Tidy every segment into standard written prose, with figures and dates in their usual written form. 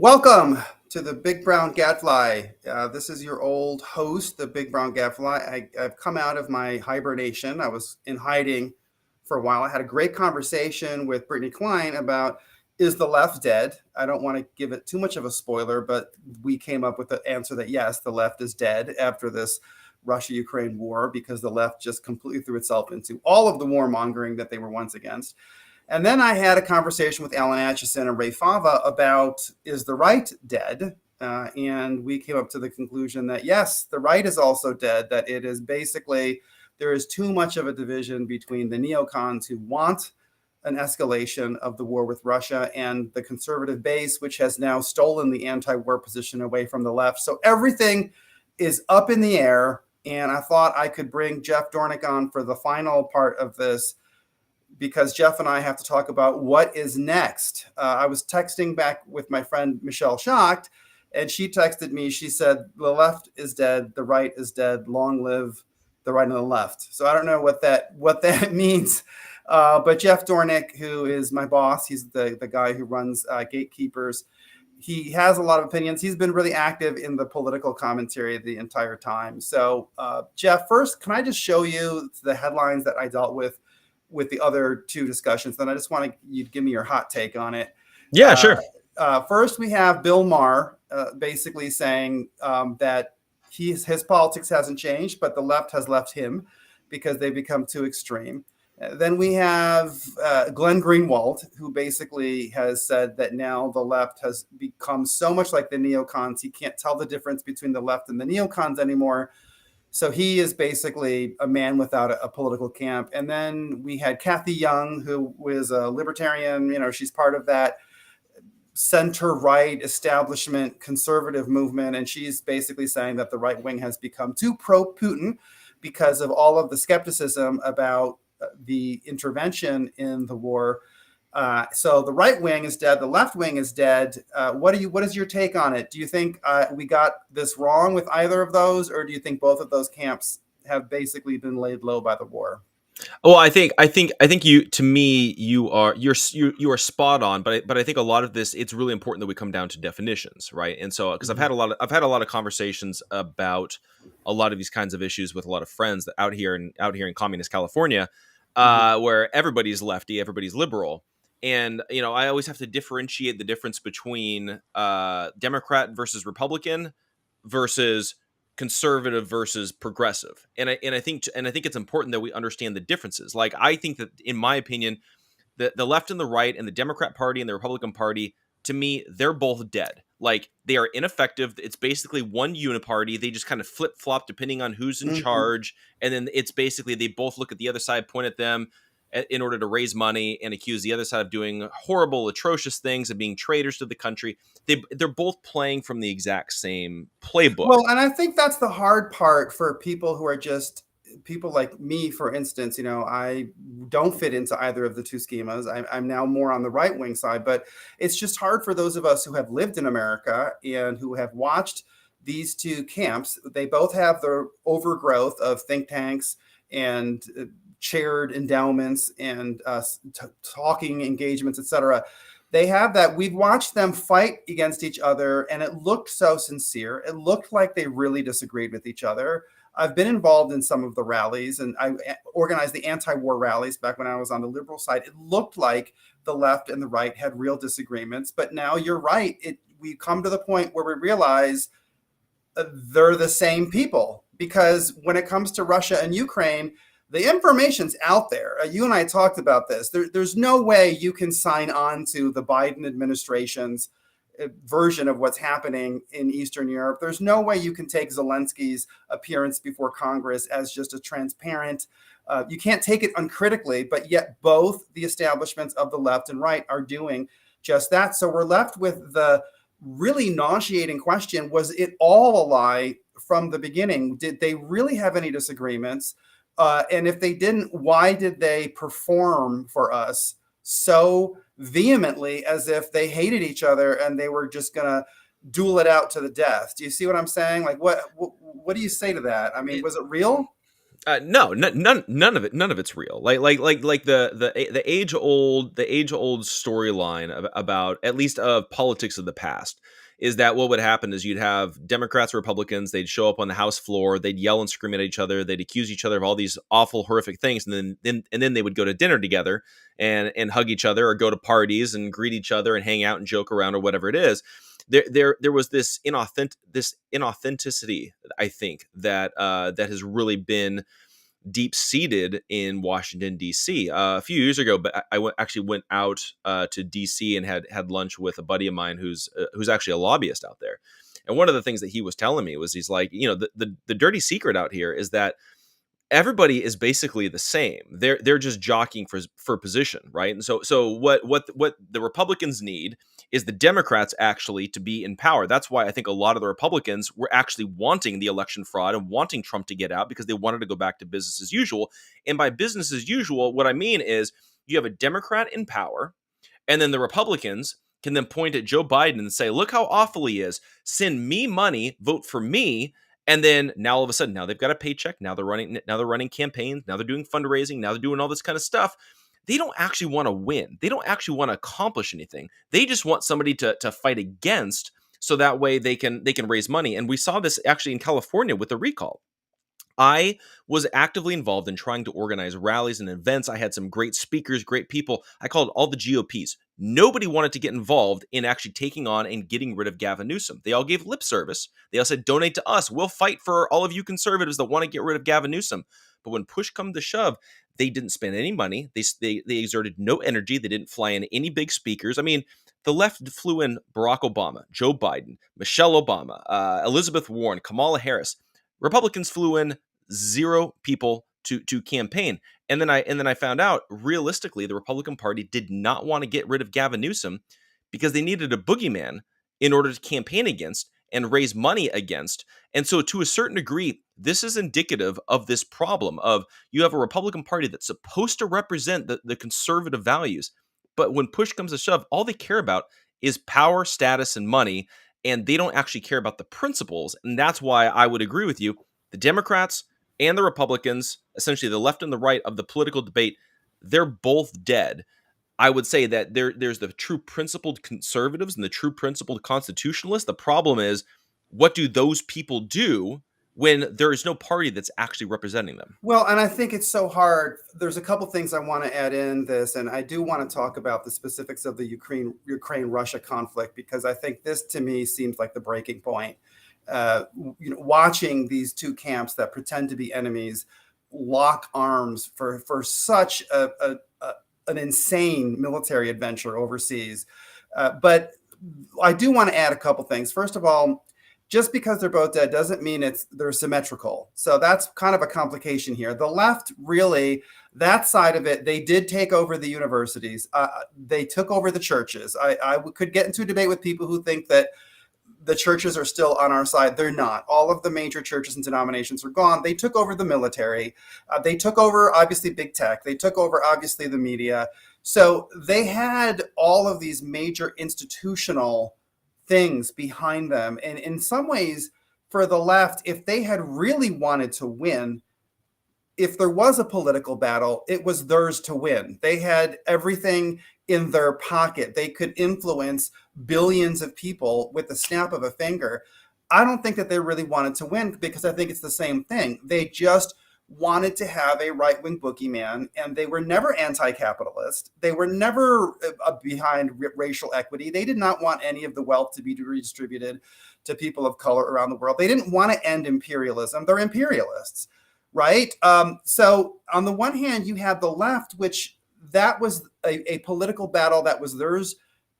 Welcome to the Big Brown Gadfly. This is your old host, the Big Brown Gadfly. I've come out of my hibernation. I was in hiding for a while. I had a great conversation with Brittany Klein about is the left dead? I don't want to give it too much of a spoiler, but we came up with the answer that yes, the left is dead after this Russia-Ukraine war because the left just completely threw itself into all of the warmongering that they were once against. And then I had a conversation with Alan Atchison and Ray Fava about is the right dead? And we came up to the conclusion that yes, the right is also dead, that it is basically, there is too much of a division between the neocons who want an escalation of the war with Russia and the conservative base, which has now stolen the anti-war position away from the left. So everything is up in the air. And I thought I could bring Jeff Dornik on for the final part of this, because Jeff and I have to talk about what is next. I was texting back with my friend Michelle Schacht, and she texted me. She said, the left is dead, the right is dead, long live the right and the left. So I don't know what that means. But Jeff Dornik, who is my boss, he's the guy who runs Gatekeepers. He has a lot of opinions. He's been really active in the political commentary the entire time. So Jeff, first, can I just show you the headlines that I dealt with the other two discussions? Then I just want you to give me your hot take on it. Yeah, sure. First, we have Bill Maher basically saying that his politics hasn't changed, but the left has left him because they've become too extreme. Then we have Glenn Greenwald, who basically has said that now the left has become so much like the neocons, he can't tell the difference between the left and the neocons anymore. So he is basically a man without a political camp. And then we had Kathy Young, who was a libertarian. You know, she's part of that center-right establishment conservative movement. And she's basically saying that the right wing has become too pro-Putin because of all of the skepticism about the intervention in the war. So the right wing is dead. The left wing is dead. What is your take on it? Do you think we got this wrong with either of those, or do you think both of those camps have basically been laid low by the war? Well, I think you are spot on, but I think a lot of this, it's really important that we come down to definitions, right? And so because I've had a lot of conversations about a lot of these kinds of issues with a lot of friends that out here in communist California, where everybody's lefty, everybody's liberal. And, you know, I always have to differentiate the difference between Democrat versus Republican versus conservative versus progressive. And I think it's important that we understand the differences. Like, I think that, in my opinion, the left and the right and the Democrat Party and the Republican Party, to me, they're both dead. Like, they are ineffective. It's basically one uniparty. They just kind of flip-flop depending on who's in charge. And then it's basically they both look at the other side, point at them in order to raise money and accuse the other side of doing horrible, atrocious things and being traitors to the country. They're both playing from the exact same playbook. Well, and I think that's the hard part for people who are just people like me, for instance. You know, I don't fit into either of the two schemas. I'm now more on the right wing side, but it's just hard for those of us who have lived in America and who have watched these two camps. They both have the overgrowth of think tanks and chaired endowments and talking engagements, etc. They have that. We've watched them fight against each other, and it looked so sincere. It looked like they really disagreed with each other. I've been involved in some of the rallies, and I organized the anti-war rallies back when I was on the liberal side. It looked like the left and the right had real disagreements, but now you're right. We come to the point where we realize they're the same people, because when it comes to Russia and Ukraine, the information's out there. You and I talked about this. There's no way you can sign on to the Biden administration's version of what's happening in Eastern Europe. There's no way you can take Zelensky's appearance before Congress as just a transparent. You can't take it uncritically, but yet both the establishments of the left and right are doing just that. So we're left with the really nauseating question: was it all a lie from the beginning? Did they really have any disagreements? And if they didn't, why did they perform for us so vehemently as if they hated each other and they were just going to duel it out to the death? Do you see what I'm saying? Like, what do you say to that? I mean, was it real? none of it, none of it's real. Like the age old storyline about, at least of politics of the past, is that what would happen is you'd have Democrats, Republicans, they'd show up on the House floor, they'd yell and scream at each other, they'd accuse each other of all these awful, horrific things, and then they would go to dinner together and hug each other, or go to parties and greet each other and hang out and joke around, or whatever it is. There was this inauthenticity, I think, that has really been deep seated in Washington D.C. A few years ago, but actually went out to D.C. and had lunch with a buddy of mine who's actually a lobbyist out there. And one of the things that he was telling me was, he's like, the dirty secret out here is that everybody is basically the same. They're just jockeying for position, right? And so what the Republicans need is the Democrats actually to be in power. That's why I think a lot of the Republicans were actually wanting the election fraud and wanting Trump to get out, because they wanted to go back to business as usual. And by business as usual, what I mean is you have a Democrat in power, and then the Republicans can then point at Joe Biden and say, look how awful he is. Send me money, vote for me. And then now all of a sudden, now they've got a paycheck. Now they're running campaigns. Now they're doing fundraising. Now they're doing all this kind of stuff. They don't actually want to win. They don't actually want to accomplish anything. They just want somebody to fight against, so that way they can raise money. And we saw this actually in California with the recall. I was actively involved in trying to organize rallies and events. I had some great speakers, great people. I called all the GOPs. Nobody wanted to get involved in actually taking on and getting rid of Gavin Newsom. They all gave lip service. They all said, donate to us. We'll fight for all of you conservatives that want to get rid of Gavin Newsom. But when push come to shove, they didn't spend any money. They exerted no energy. They didn't fly in any big speakers. I mean, the left flew in Barack Obama, Joe Biden, Michelle Obama, Elizabeth Warren, Kamala Harris. Republicans flew in 0 people to campaign. And then I found out, realistically, the Republican Party did not want to get rid of Gavin Newsom because they needed a boogeyman in order to campaign against and raise money against. And so to a certain degree, this is indicative of this problem of, you have a Republican Party that's supposed to represent the conservative values, but when push comes to shove, all they care about is power, status, and money, and they don't actually care about the principles. And that's why I would agree with you. The Democrats and the Republicans, essentially the left and the right of the political debate, they're both dead. I would say that there's the true principled conservatives and the true principled constitutionalists. The problem is, what do those people do when there is no party that's actually representing them? Well, and I think it's so hard. There's a couple things I want to add in this, and I do want to talk about the specifics of the Ukraine-Russia conflict, because I think this, to me, seems like the breaking point. Watching these two camps that pretend to be enemies lock arms for such an insane military adventure overseas. But I do want to add a couple things. First of all, just because they're both dead doesn't mean they're symmetrical. So that's kind of a complication here. The left, really, that side of it, they did take over the universities. They took over the churches. I could get into a debate with people who think that the churches are still on our side. They're not. All of the major churches and denominations are gone. They took over the military. They took over, obviously, big tech. They took over, obviously, the media. So they had all of these major institutional things behind them. And in some ways, for the left, if they had really wanted to win, if there was a political battle, it was theirs to win. They had everything in their pocket. They could influence billions of people with the snap of a finger. I don't think that they really wanted to win, because I think it's the same thing. They just wanted to have a right-wing boogeyman, and they were never anti-capitalist. They were never behind racial equity. They did not want any of the wealth to be redistributed to people of color around the world. They didn't want to end imperialism. They're imperialists, right? So on the one hand, you have the left, which that was a political battle that was theirs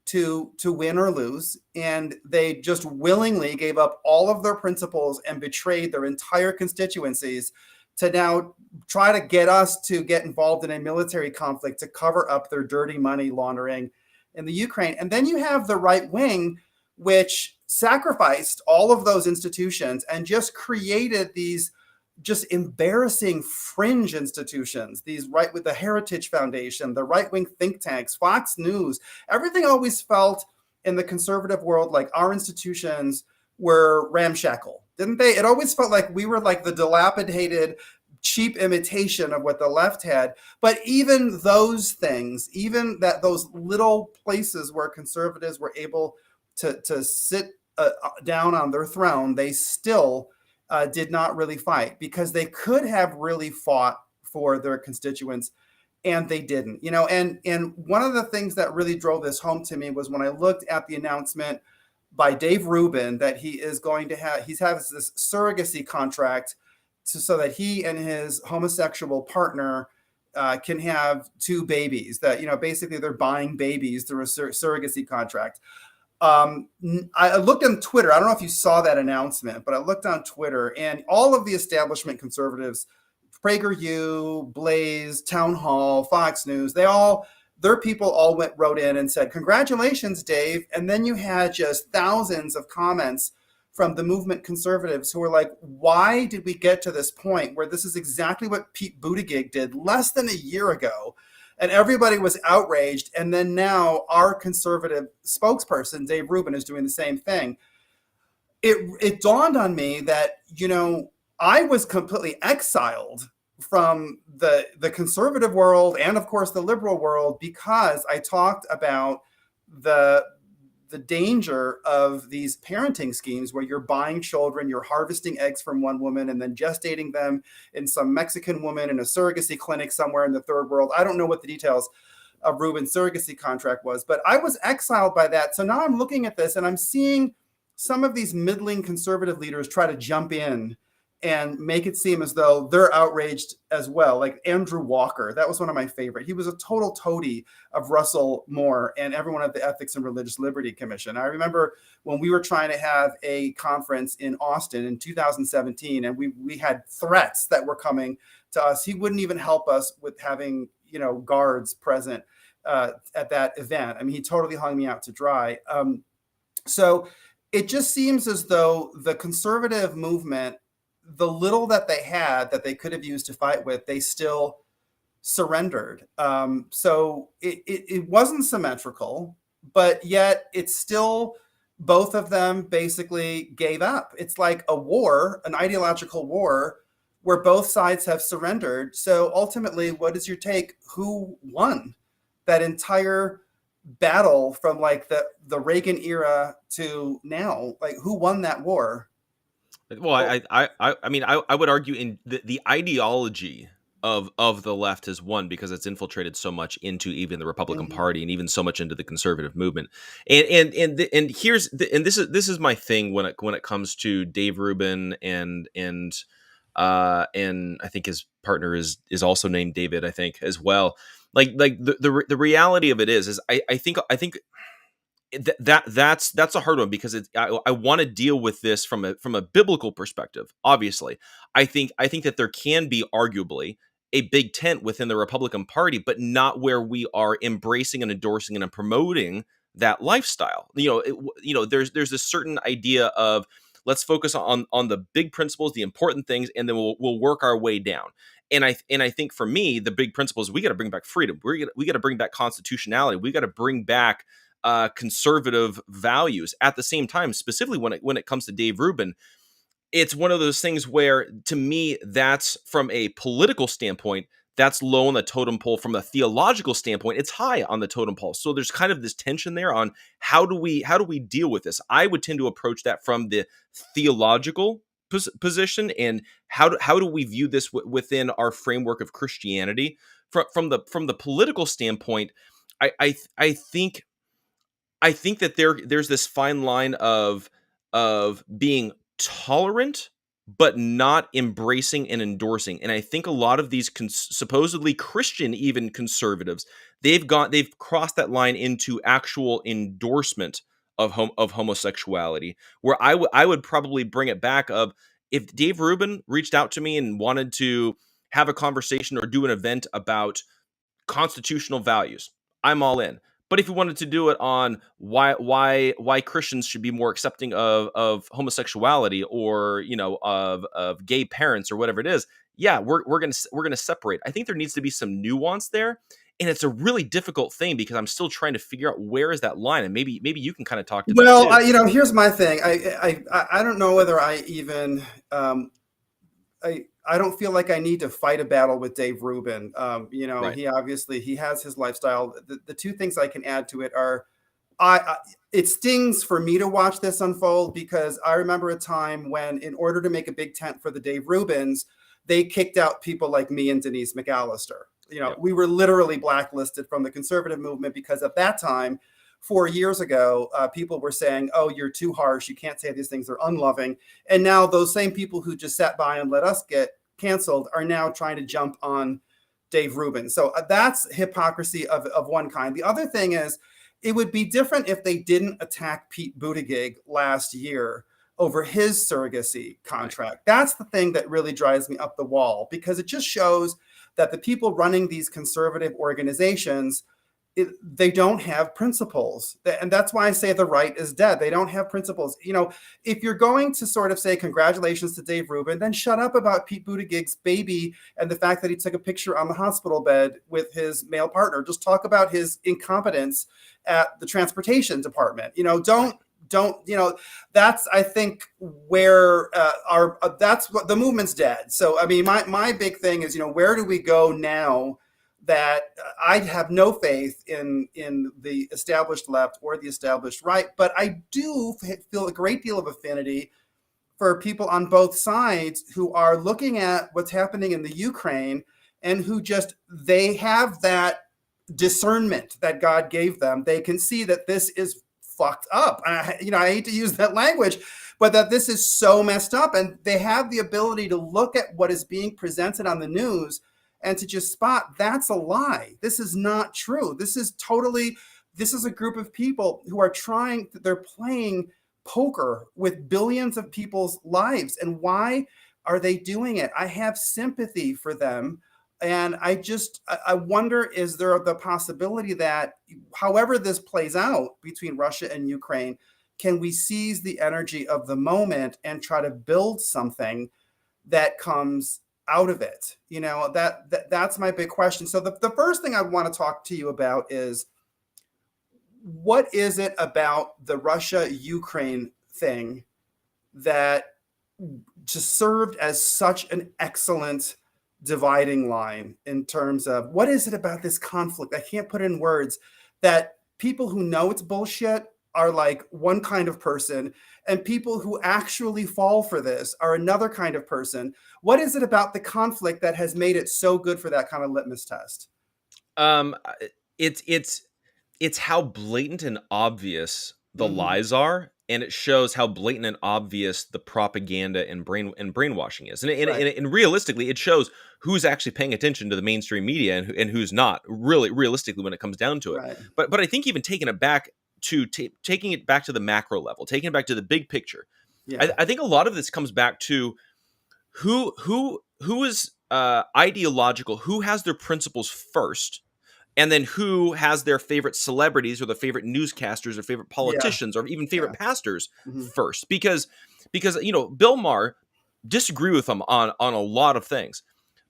to win or lose. And they just willingly gave up all of their principles and betrayed their entire constituencies to now try to get us to get involved in a military conflict to cover up their dirty money laundering in the Ukraine. And then you have the right wing, which sacrificed all of those institutions and just created these just embarrassing fringe institutions, these right with the Heritage Foundation, the right-wing think tanks, Fox News. Everything always felt in the conservative world like our institutions were ramshackle, didn't they? It always felt like we were like the dilapidated cheap imitation of what the left had. But even those things, even that those little places where conservatives were able to sit down on their throne, they still did not really fight, because they could have really fought for their constituents, and they didn't. And one of the things that really drove this home to me was when I looked at the announcement by Dave Rubin that he is going to have, he's has this surrogacy contract so that he and his homosexual partner can have two babies. That, basically they're buying babies through a surrogacy contract. I looked on Twitter. I don't know if you saw that announcement, but I looked on Twitter, and all of the establishment conservatives, PragerU, Blaze, Town Hall, Fox News, their people all wrote in and said, "Congratulations, Dave." And then you had just thousands of comments from the movement conservatives who were like, why did we get to this point where this is exactly what Pete Buttigieg did less than a year ago? And everybody was outraged. And then now our conservative spokesperson, Dave Rubin, is doing the same thing. It dawned on me that, I was completely exiled from the conservative world and, of course, the liberal world, because I talked about the danger of these parenting schemes where you're buying children, you're harvesting eggs from one woman and then gestating them in some Mexican woman in a surrogacy clinic somewhere in the third world. I don't know what the details of Rubin's surrogacy contract was, but I was exiled by that. So now I'm looking at this and I'm seeing some of these middling conservative leaders try to jump in and make it seem as though they're outraged as well. Like Andrew Walker, that was one of my favorite. He was a total toady of Russell Moore and everyone at the Ethics and Religious Liberty Commission. I remember when we were trying to have a conference in Austin in 2017, and we had threats that were coming to us. He wouldn't even help us with having, guards present at that event. I mean, he totally hung me out to dry. So it just seems as though the conservative movement, the little that they had that they could have used to fight with, they still surrendered. So it wasn't symmetrical, but yet it's still, both of them basically gave up. It's like a war, an ideological war, where both sides have surrendered. So ultimately, what is your take? Who won that entire battle from like the Reagan era to now? Like, who won that war? Well, I mean, I would argue in the ideology of the left has won because it's infiltrated so much into even the Republican Party and even so much into the conservative movement. And here's and this is my thing when it comes to Dave Rubin and I think his partner is also named David, I think, as well. Like the reality of it is I think that's a hard one, because I want to deal with this from a biblical perspective. Obviously, I think that there can be arguably a big tent within the Republican Party, but not where we are embracing and endorsing and promoting that lifestyle. There's a certain idea of, let's focus on the big principles, the important things, and then we'll work our way down. And I think for me, the big principles, we got to bring back freedom. We got to bring back constitutionality. We got to bring back conservative values. At the same time, specifically when it comes to Dave Rubin, it's one of those things where, to me, that's from a political standpoint, that's low on the totem pole. From a theological standpoint, it's high on the totem pole. So there's kind of this tension there on how do we deal with this. I would tend to approach that from the theological position, and how do we view this within our framework of Christianity. From the political standpoint, I think that there's this fine line of being tolerant but not embracing and endorsing. And I think a lot of these supposedly Christian, even conservatives, they've crossed that line into actual endorsement of homosexuality, where I would probably bring it back of, if Dave Rubin reached out to me and wanted to have a conversation or do an event about constitutional values, I'm all in. But if you wanted to do it on why Christians should be more accepting of homosexuality, or of gay parents, or whatever it is, yeah, we're gonna separate. I think there needs to be some nuance there, and it's a really difficult thing because I'm still trying to figure out where is that line, and maybe you can kind of talk to Well, that too. here's my thing. I don't know whether I even I don't feel like I need to fight a battle with Dave Rubin. Right. He has his lifestyle. The two things I can add to it are I it stings for me to watch this unfold because I remember a time when, in order to make a big tent for the Dave Rubins, they kicked out people like me and Denise McAllister. Yep. We were literally blacklisted from the conservative movement because at that time, 4 years ago, people were saying, "Oh, you're too harsh. You can't say these things. They're unloving." And now those same people who just sat by and let us get canceled are now trying to jump on Dave Rubin. So that's hypocrisy of one kind. The other thing is, it would be different if they didn't attack Pete Buttigieg last year over his surrogacy Right. contract. That's the thing that really drives me up the wall, because it just shows that the people running these conservative organizations, they don't have principles. And that's why I say the right is dead. They don't have principles. If you're going to sort of say congratulations to Dave Rubin, then shut up about Pete Buttigieg's baby and the fact that he took a picture on the hospital bed with his male partner. Just talk about his incompetence at the transportation department. Right. That's, I think, where that's what the movement's dead. So I mean, my big thing is, where do we go now? That I have no faith in the established left or the established right, but I do feel a great deal of affinity for people on both sides who are looking at what's happening in the Ukraine, and who they have that discernment that God gave them. They can see that this is fucked up. I hate to use that language, but that this is so messed up, and they have the ability to look at what is being presented on the news and to just spot that's a lie. This is not true. This is a group of people who are they're playing poker with billions of people's lives. And why are they doing it? I have sympathy for them. And I wonder, is there the possibility that however this plays out between Russia and Ukraine, can we seize the energy of the moment and try to build something that comes out of it? That's my big question. So the first thing I want to talk to you about is, what is it about the Russia Ukraine thing that just served as such an excellent dividing line, in terms of what is it about this conflict? I can't put in words, that people who know it's bullshit are like one kind of person, and people who actually fall for this are another kind of person. What is it about the conflict that has made it so good for that kind of litmus test? Um, it's how blatant and obvious the Mm-hmm. lies are, and it shows how blatant and obvious the propaganda and brainwashing is. Right. And realistically, it shows who's actually paying attention to the mainstream media and who's not. Really, realistically, when it comes down to it. Right. But I think even taking it back to taking it back to the macro level, taking it back to the big picture. Yeah. I think a lot of this comes back to who is ideological, who has their principles first, and then who has their favorite celebrities or their favorite newscasters or favorite Yeah. politicians or even favorite Yeah. pastors Mm-hmm. first. Because Bill Maher, disagree with him on a lot of things,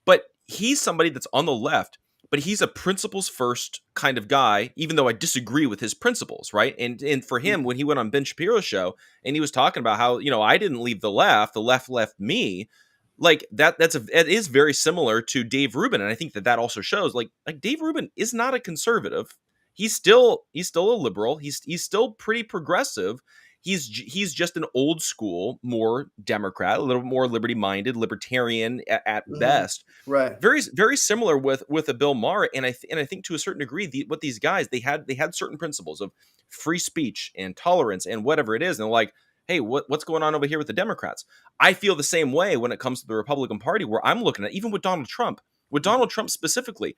but he's somebody that's on the left, but he's a principles first kind of guy, even though I disagree with his principles, right? And for him, when he went on Ben Shapiro's show and he was talking about how, I didn't leave the left left me, like it is very similar to Dave Rubin. And I think that also shows like Dave Rubin is not a conservative. He's still a liberal. He's still pretty progressive. He's just an old school, more Democrat, a little more liberty minded, libertarian at Mm-hmm. best. Right. Very very similar with a Bill Maher. And I think to a certain degree, what these guys, they had certain principles of free speech and tolerance and whatever it is, and they're like, hey, what's going on over here with the Democrats? I feel the same way when it comes to the Republican Party, where I'm looking at, even with Donald Trump, specifically,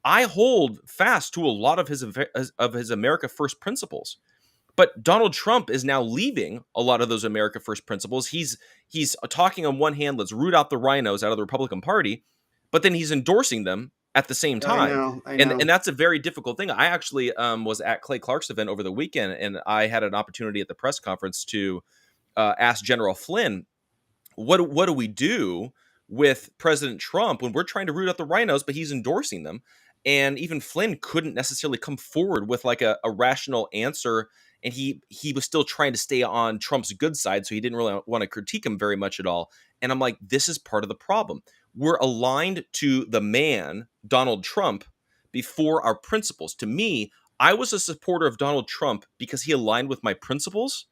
I hold fast to a lot of his America First principles. But Donald Trump is now leaving a lot of those America First principles. He's talking on one hand, let's root out the rhinos out of the Republican Party, but then he's endorsing them at the same I time. know. I And know. that's a very difficult thing. I actually was at Clay Clark's event over the weekend, and I had an opportunity at the press conference to ask General Flynn, what do we do with President Trump when we're trying to root out the rhinos, but he's endorsing them? And even Flynn couldn't necessarily come forward with like a rational answer. And he was still trying to stay on Trump's good side, so he didn't really want to critique him very much at all. And I'm like, this is part of the problem. we're aligned to the man, Donald Trump, before our principles. To me, I was a supporter of Donald Trump because he aligned with my principles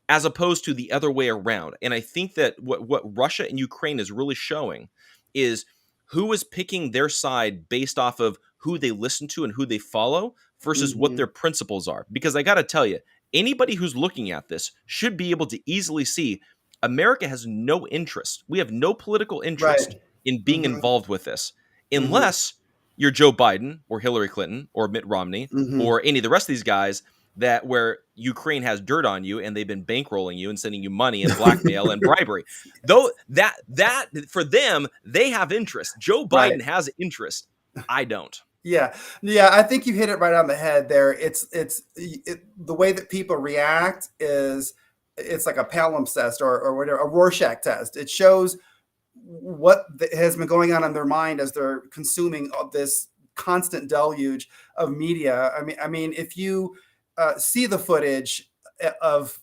as opposed to the other way around. And I think that what Russia and Ukraine is really showing is who is picking their side based off of who they listen to and who they follow versus what Hmm. their principles are. Because I got to tell you, anybody who's looking at this should be able to easily see America has no interest. We have no political interest Right. in being Hmm. involved with this Hmm. unless you're Joe Biden or Hillary Clinton or Mitt Romney Hmm. or any of the rest of these guys that where Ukraine has dirt on you and they've been bankrolling you and sending you money and blackmail and bribery. Though that for them, they have interest. Joe Right. Biden has interest. I don't. Yeah, yeah, I think you hit it right on the head there. The way that people react is it's like a palimpsest or whatever, a Rorschach test. It shows what has been going on in their mind as they're consuming this constant deluge of media. I mean, if you see the footage of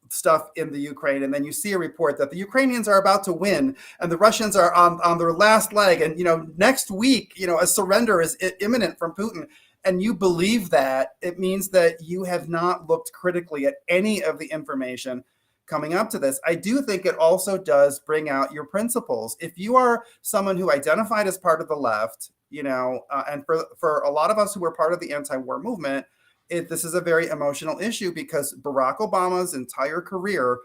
stuff in the Ukraine, and then you see a report that the Ukrainians are about to win and the Russians are on their last leg, and next week, a surrender is imminent from Putin, and you believe that, it means that you have not looked critically at any of the information coming up to this. I do think it also does bring out your principles. If you are someone who identified as part of the left, and for a lot of us who were part of the anti-war movement, this is a very emotional issue because Barack Obama's entire career,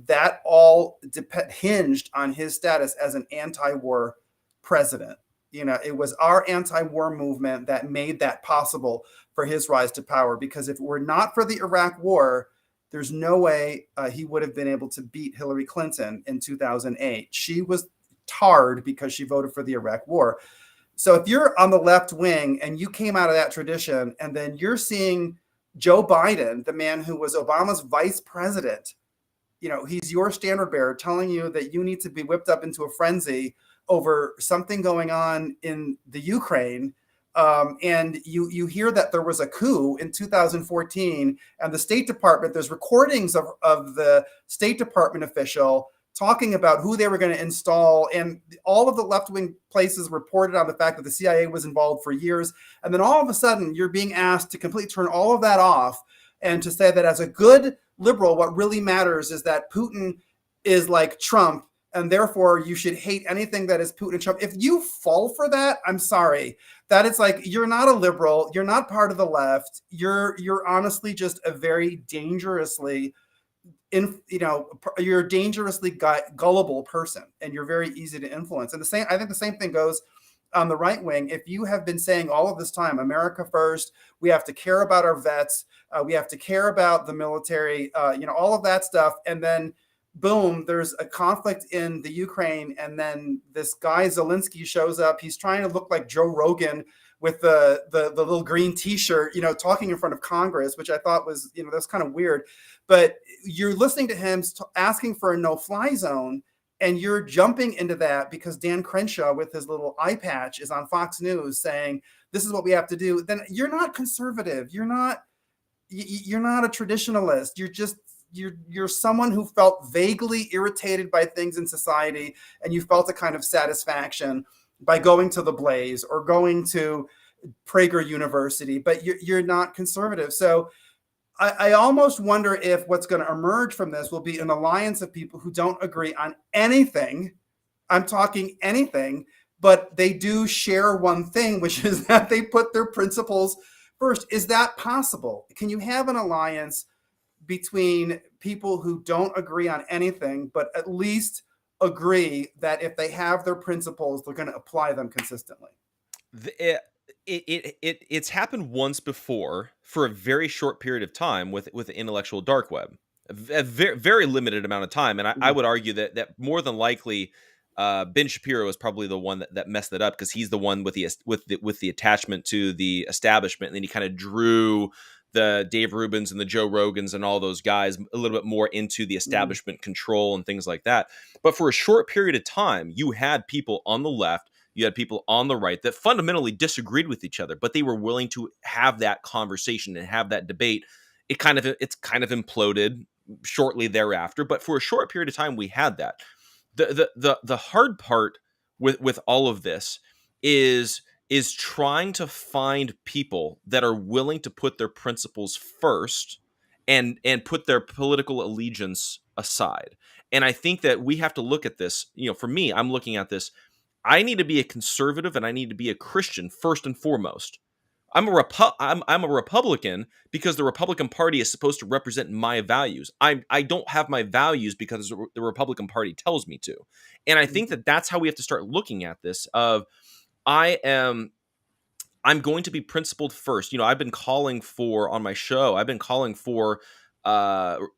that all hinged on his status as an anti-war president. It was our anti-war movement that made that possible for his rise to power. Because if it were not for the Iraq War, there's no way he would have been able to beat Hillary Clinton in 2008. She was tarred because she voted for the Iraq War. So if you're on the left wing and you came out of that tradition, and then you're seeing Joe Biden, the man who was Obama's vice president, he's your standard bearer telling you that you need to be whipped up into a frenzy over something going on in the Ukraine. And you hear that there was a coup in 2014, and the State Department, there's recordings of the State Department official talking about who they were going to install. And all of the left-wing places reported on the fact that the CIA was involved for years. And then all of a sudden, you're being asked to completely turn all of that off and to say that as a good liberal, what really matters is that Putin is like Trump, and therefore you should hate anything that is Putin and Trump. If you fall for that, I'm sorry. That it's like you're not a liberal, you're not part of the left. You're honestly just a very dangerously you're a dangerously gullible person, and you're very easy to influence. And I think the same thing goes on the right wing. If you have been saying all of this time, America first, we have to care about our vets, we have to care about the military, all of that stuff, and then boom, there's a conflict in the Ukraine, and then this guy Zelensky shows up. He's trying to look like Joe Rogan with the little green T-shirt, talking in front of Congress, which I thought was, that's kind of weird. But you're listening to him asking for a no-fly zone, and you're jumping into that because Dan Crenshaw with his little eye patch is on Fox News saying this is what we have to do. Then you're not conservative. You're not a traditionalist. You're someone who felt vaguely irritated by things in society, and you felt a kind of satisfaction by going to the Blaze or going to Prager University, but you're not conservative. So I almost wonder if what's going to emerge from this will be an alliance of people who don't agree on anything. I'm talking anything, but they do share one thing, which is that they put their principles first. Is that possible? Can you have an alliance between people who don't agree on anything, but at least agree that if they have their principles, they're going to apply them consistently? It's happened once before for a very short period of time with the intellectual dark web, a very, very limited amount of time, and I would argue that more than likely Ben Shapiro is probably the one that messed it up, because he's the one with the attachment to the establishment, and then he kind of drew the Dave Rubins and the Joe Rogans and all those guys a little bit more into the establishment control and things like that. But for a short period of time, you had people on the left, you had people on the right that fundamentally disagreed with each other, but they were willing to have that conversation and have that debate. It's kind of imploded shortly thereafter, but for a short period of time, we had that. The hard part with all of this is trying to find people that are willing to put their principles first and put their political allegiance aside. And I think that we have to look at this, for me, I'm looking at this. I need to be a conservative and I need to be a Christian first and foremost. I'm a Republican because the Republican Party is supposed to represent my values. I don't have my values because the Republican Party tells me to. And I think that that's how we have to start looking at this of I am I'm going to be principled first. I've been calling for on my show, I've been calling for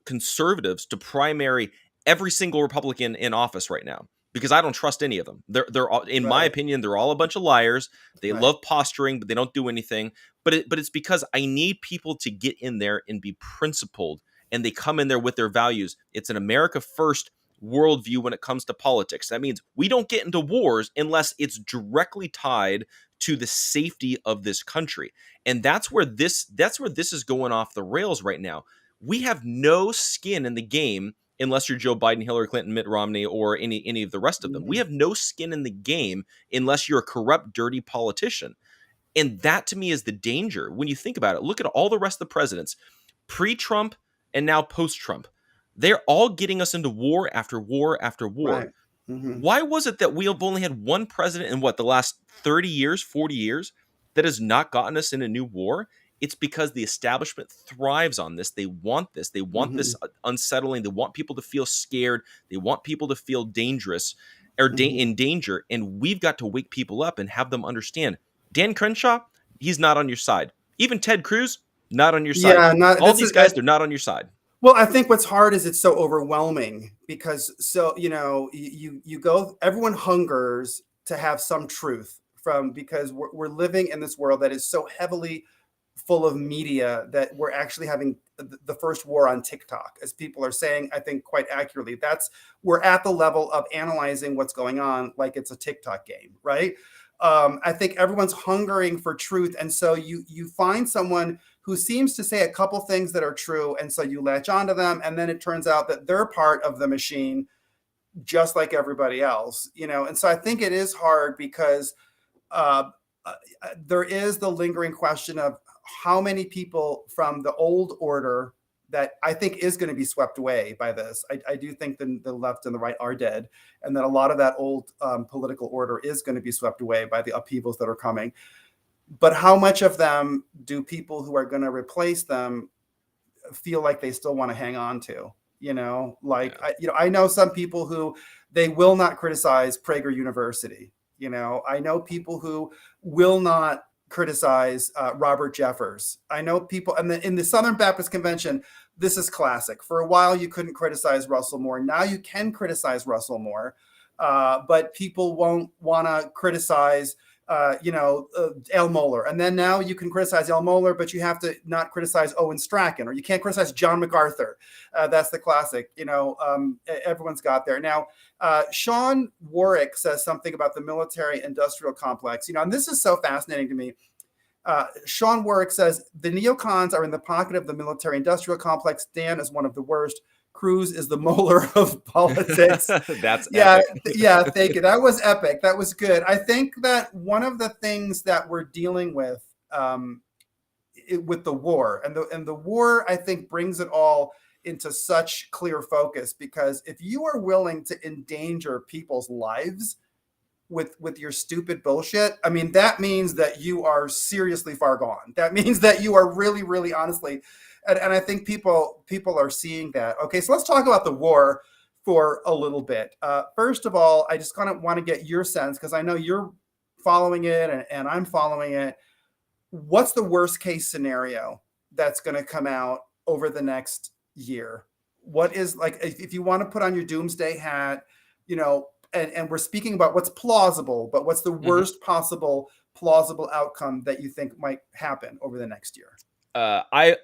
conservatives to primary every single Republican in office right now because I don't trust any of them. They're all, in my Right. opinion, they're all a bunch of liars. They Right. love posturing, but they don't do anything. But it's because I need people to get in there and be principled, and they come in there with their values. It's an America first worldview when it comes to politics. That means we don't get into wars unless it's directly tied to the safety of this country. And that's where this is going off the rails right now. We have no skin in the game unless you're Joe Biden, Hillary Clinton, Mitt Romney, or any of the rest of them. We Mhm. have no skin in the game unless you're a corrupt, dirty politician. And that to me is the danger. When you think about it, look at all the rest of the presidents, pre-Trump and now post-Trump. They're all getting us into war after war after war. Right. Mhm. Why was it that we have only had one president in the last 30 years, 40 years that has not gotten us in a new war? It's because the establishment thrives on this. They want this. They want this Mhm. unsettling. They want people to feel scared. They want people to feel dangerous or Mhm. in danger. And we've got to wake people up and have them understand. Dan Crenshaw, he's not on your side. Even Ted Cruz, not on your side. Yeah, not All this these is guys, they're not on your side. well, I think what's hard is it's so overwhelming because you go everyone hungers to have some truth from because we're living in this world that is so heavily full of media that we're actually having the first war on TikTok, as people are saying, I think quite accurately. That's we're at the level of analyzing what's going on like it's a TikTok game, right? I think everyone's hungering for truth, and so you find someone who seems to say a couple things that are true, and so you latch onto them, and then it turns out that they're part of the machine, just like everybody else, And so I think it is hard because uh, there is the lingering question of how many people from the old order that I think is going to be swept away by this. I do think the left and the right are dead, and that a lot of that old political order is going to be swept away by the upheavals that are coming. But how much of them do people who are going to replace them feel like they still want to hang on to? Like Yeah. I know some people who they will not criticize Prager University. I know people who will not criticize Robert Jeffers. I know people, and in the Southern Baptist Convention, this is classic. For a while, you couldn't criticize Russell Moore. Now you can criticize Russell Moore, but people won't want to criticize Al Mohler. And then now you can criticize Al Mohler, but you have to not criticize Owen Strachan, or you can't criticize John MacArthur. That's the classic. Everyone's got there. Now, Sean Warwick says something about the military industrial complex, and this is so fascinating to me. Sean Warwick says the neocons are in the pocket of the military industrial complex. Dan is one of the worst. Cruz is the Mueller of politics. That's Yeah, epic. yeah, thank you. That was epic. That was good. I think that one of the things that we're dealing with with the war and the war, I think, brings it all into such clear focus because if you are willing to endanger people's lives with your stupid bullshit, I mean, that means that you are seriously far gone. That means that you are really, really honestly, and I think people are seeing that. Okay, so let's talk about the war for a little bit. First of all, I just kind of want to get your sense because I know you're following it and I'm following it. What's the worst case scenario that's going to come out over the next year? What is like if you want to put on your doomsday hat, and we're speaking about what's plausible, but what's the Mhm. worst possible plausible outcome that you think might happen over the next year?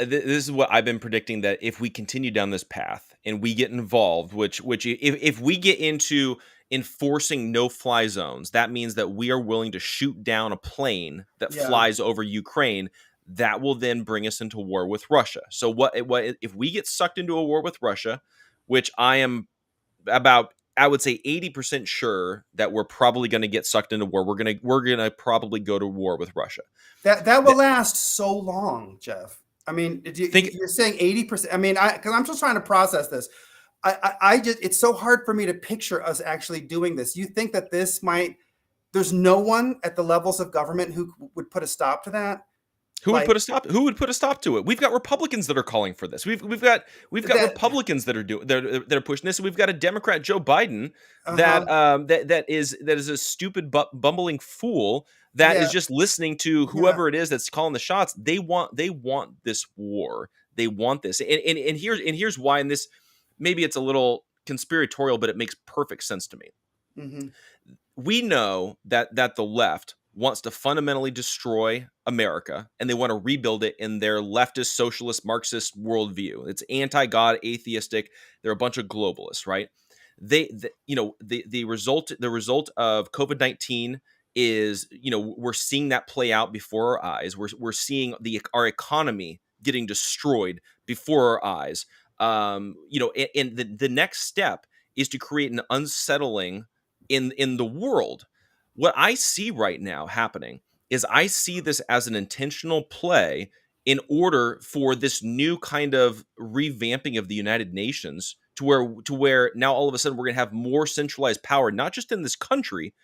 This is what I've been predicting, that if we continue down this path and we get involved, which if we get into enforcing no-fly zones, that means that we are willing to shoot down a plane that Yeah. flies over Ukraine. That will then bring us into war with Russia. So what if we get sucked into a war with Russia, which I am about I would say 80% sure that we're probably going to get sucked into war. We're gonna probably go to war with Russia. That will Th- last so long, Jeff. I mean, think you're saying 80%. I mean, because I'm just trying to process this. I just, it's so hard for me to picture us actually doing this. You think that this might, there's no one at the levels of government who would put a stop to that? Who would Like put a stop? Who would put a stop to it? We've got Republicans that are calling for this. We've got that, Republicans that are doing that are pushing this. And we've got a Democrat, Joe Biden, uh-huh. that is a stupid bumbling fool that Yeah, is just listening to yeah. whoever it is that's calling the shots. They want this war. They want this. And here's why. And this, maybe it's a little conspiratorial, but it makes perfect sense to me. Hmm. We know that the left wants to fundamentally destroy America, and they want to rebuild it in their leftist, socialist, Marxist worldview. It's anti-God, atheistic. They're a bunch of globalists, right? The result of COVID-19 is, we're seeing that play out before our eyes. We're seeing our economy getting destroyed before our eyes. And the next step is to create an unsettling in the world. What I see right now happening is I see this as an intentional play in order for this new kind of revamping of the United Nations to where now all of a sudden we're going to have more centralized power, not just in this country,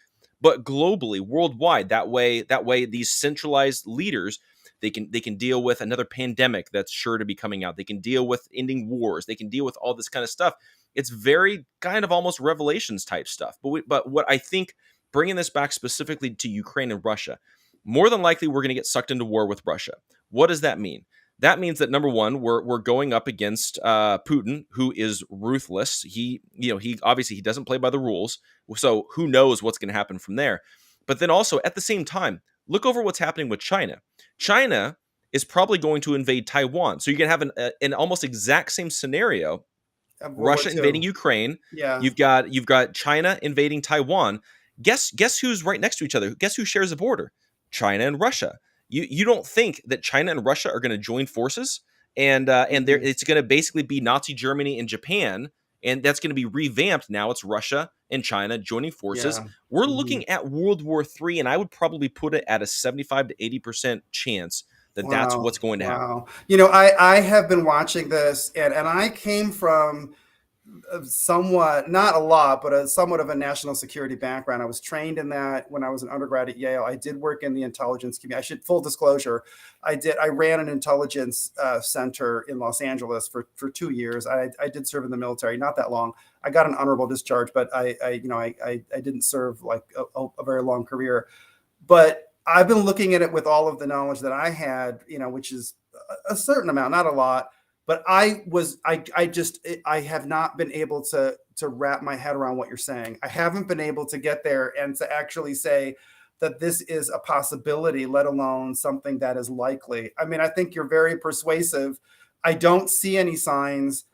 but globally, worldwide. That way these centralized leaders, they can deal with another pandemic that's sure to be coming out. They can deal with ending wars. They can deal with all this kind of stuff. It's very kind of almost Revelations type stuff. But what I think, bringing this back specifically to Ukraine and Russia, more than likely we're going to get sucked into war with Russia. What does that mean? That means that, number one, we're going up against Putin, who is ruthless. He obviously he doesn't play by the rules, so who knows what's going to happen from there. But then also at the same time, look over what's happening with China. China is probably going to invade Taiwan, so you're going to have an almost exact same scenario. Of World War Russia invading II. Ukraine. Yeah. You've got China invading Taiwan. Guess who's right next to each other? Guess who shares a border? China and Russia. You don't think that China and Russia are going to join forces, and Mhm. it's going to basically be Nazi Germany and Japan, and that's going to be revamped. Now it's Russia and China joining forces. Yeah. We're Hmm. looking at World War III, and I would probably put it at a 75 to 80% chance that that's Wow. what's going to happen. Wow. I have been watching this, and I came from somewhat, not a lot, but somewhat of a national security background. I was trained in that when I was an undergrad at Yale. I did work in the intelligence community. I should, full disclosure, I ran an intelligence center in Los Angeles for 2 years. I did serve in the military, not that long. I got an honorable discharge, but I didn't serve like a very long career. But I've been looking at it with all of the knowledge that I had, which is a certain amount, not a lot. But I have not been able to wrap my head around what you're saying. I haven't been able to get there and to actually say that this is a possibility, let alone something that is likely. I mean, I think you're very persuasive. I don't see any signs.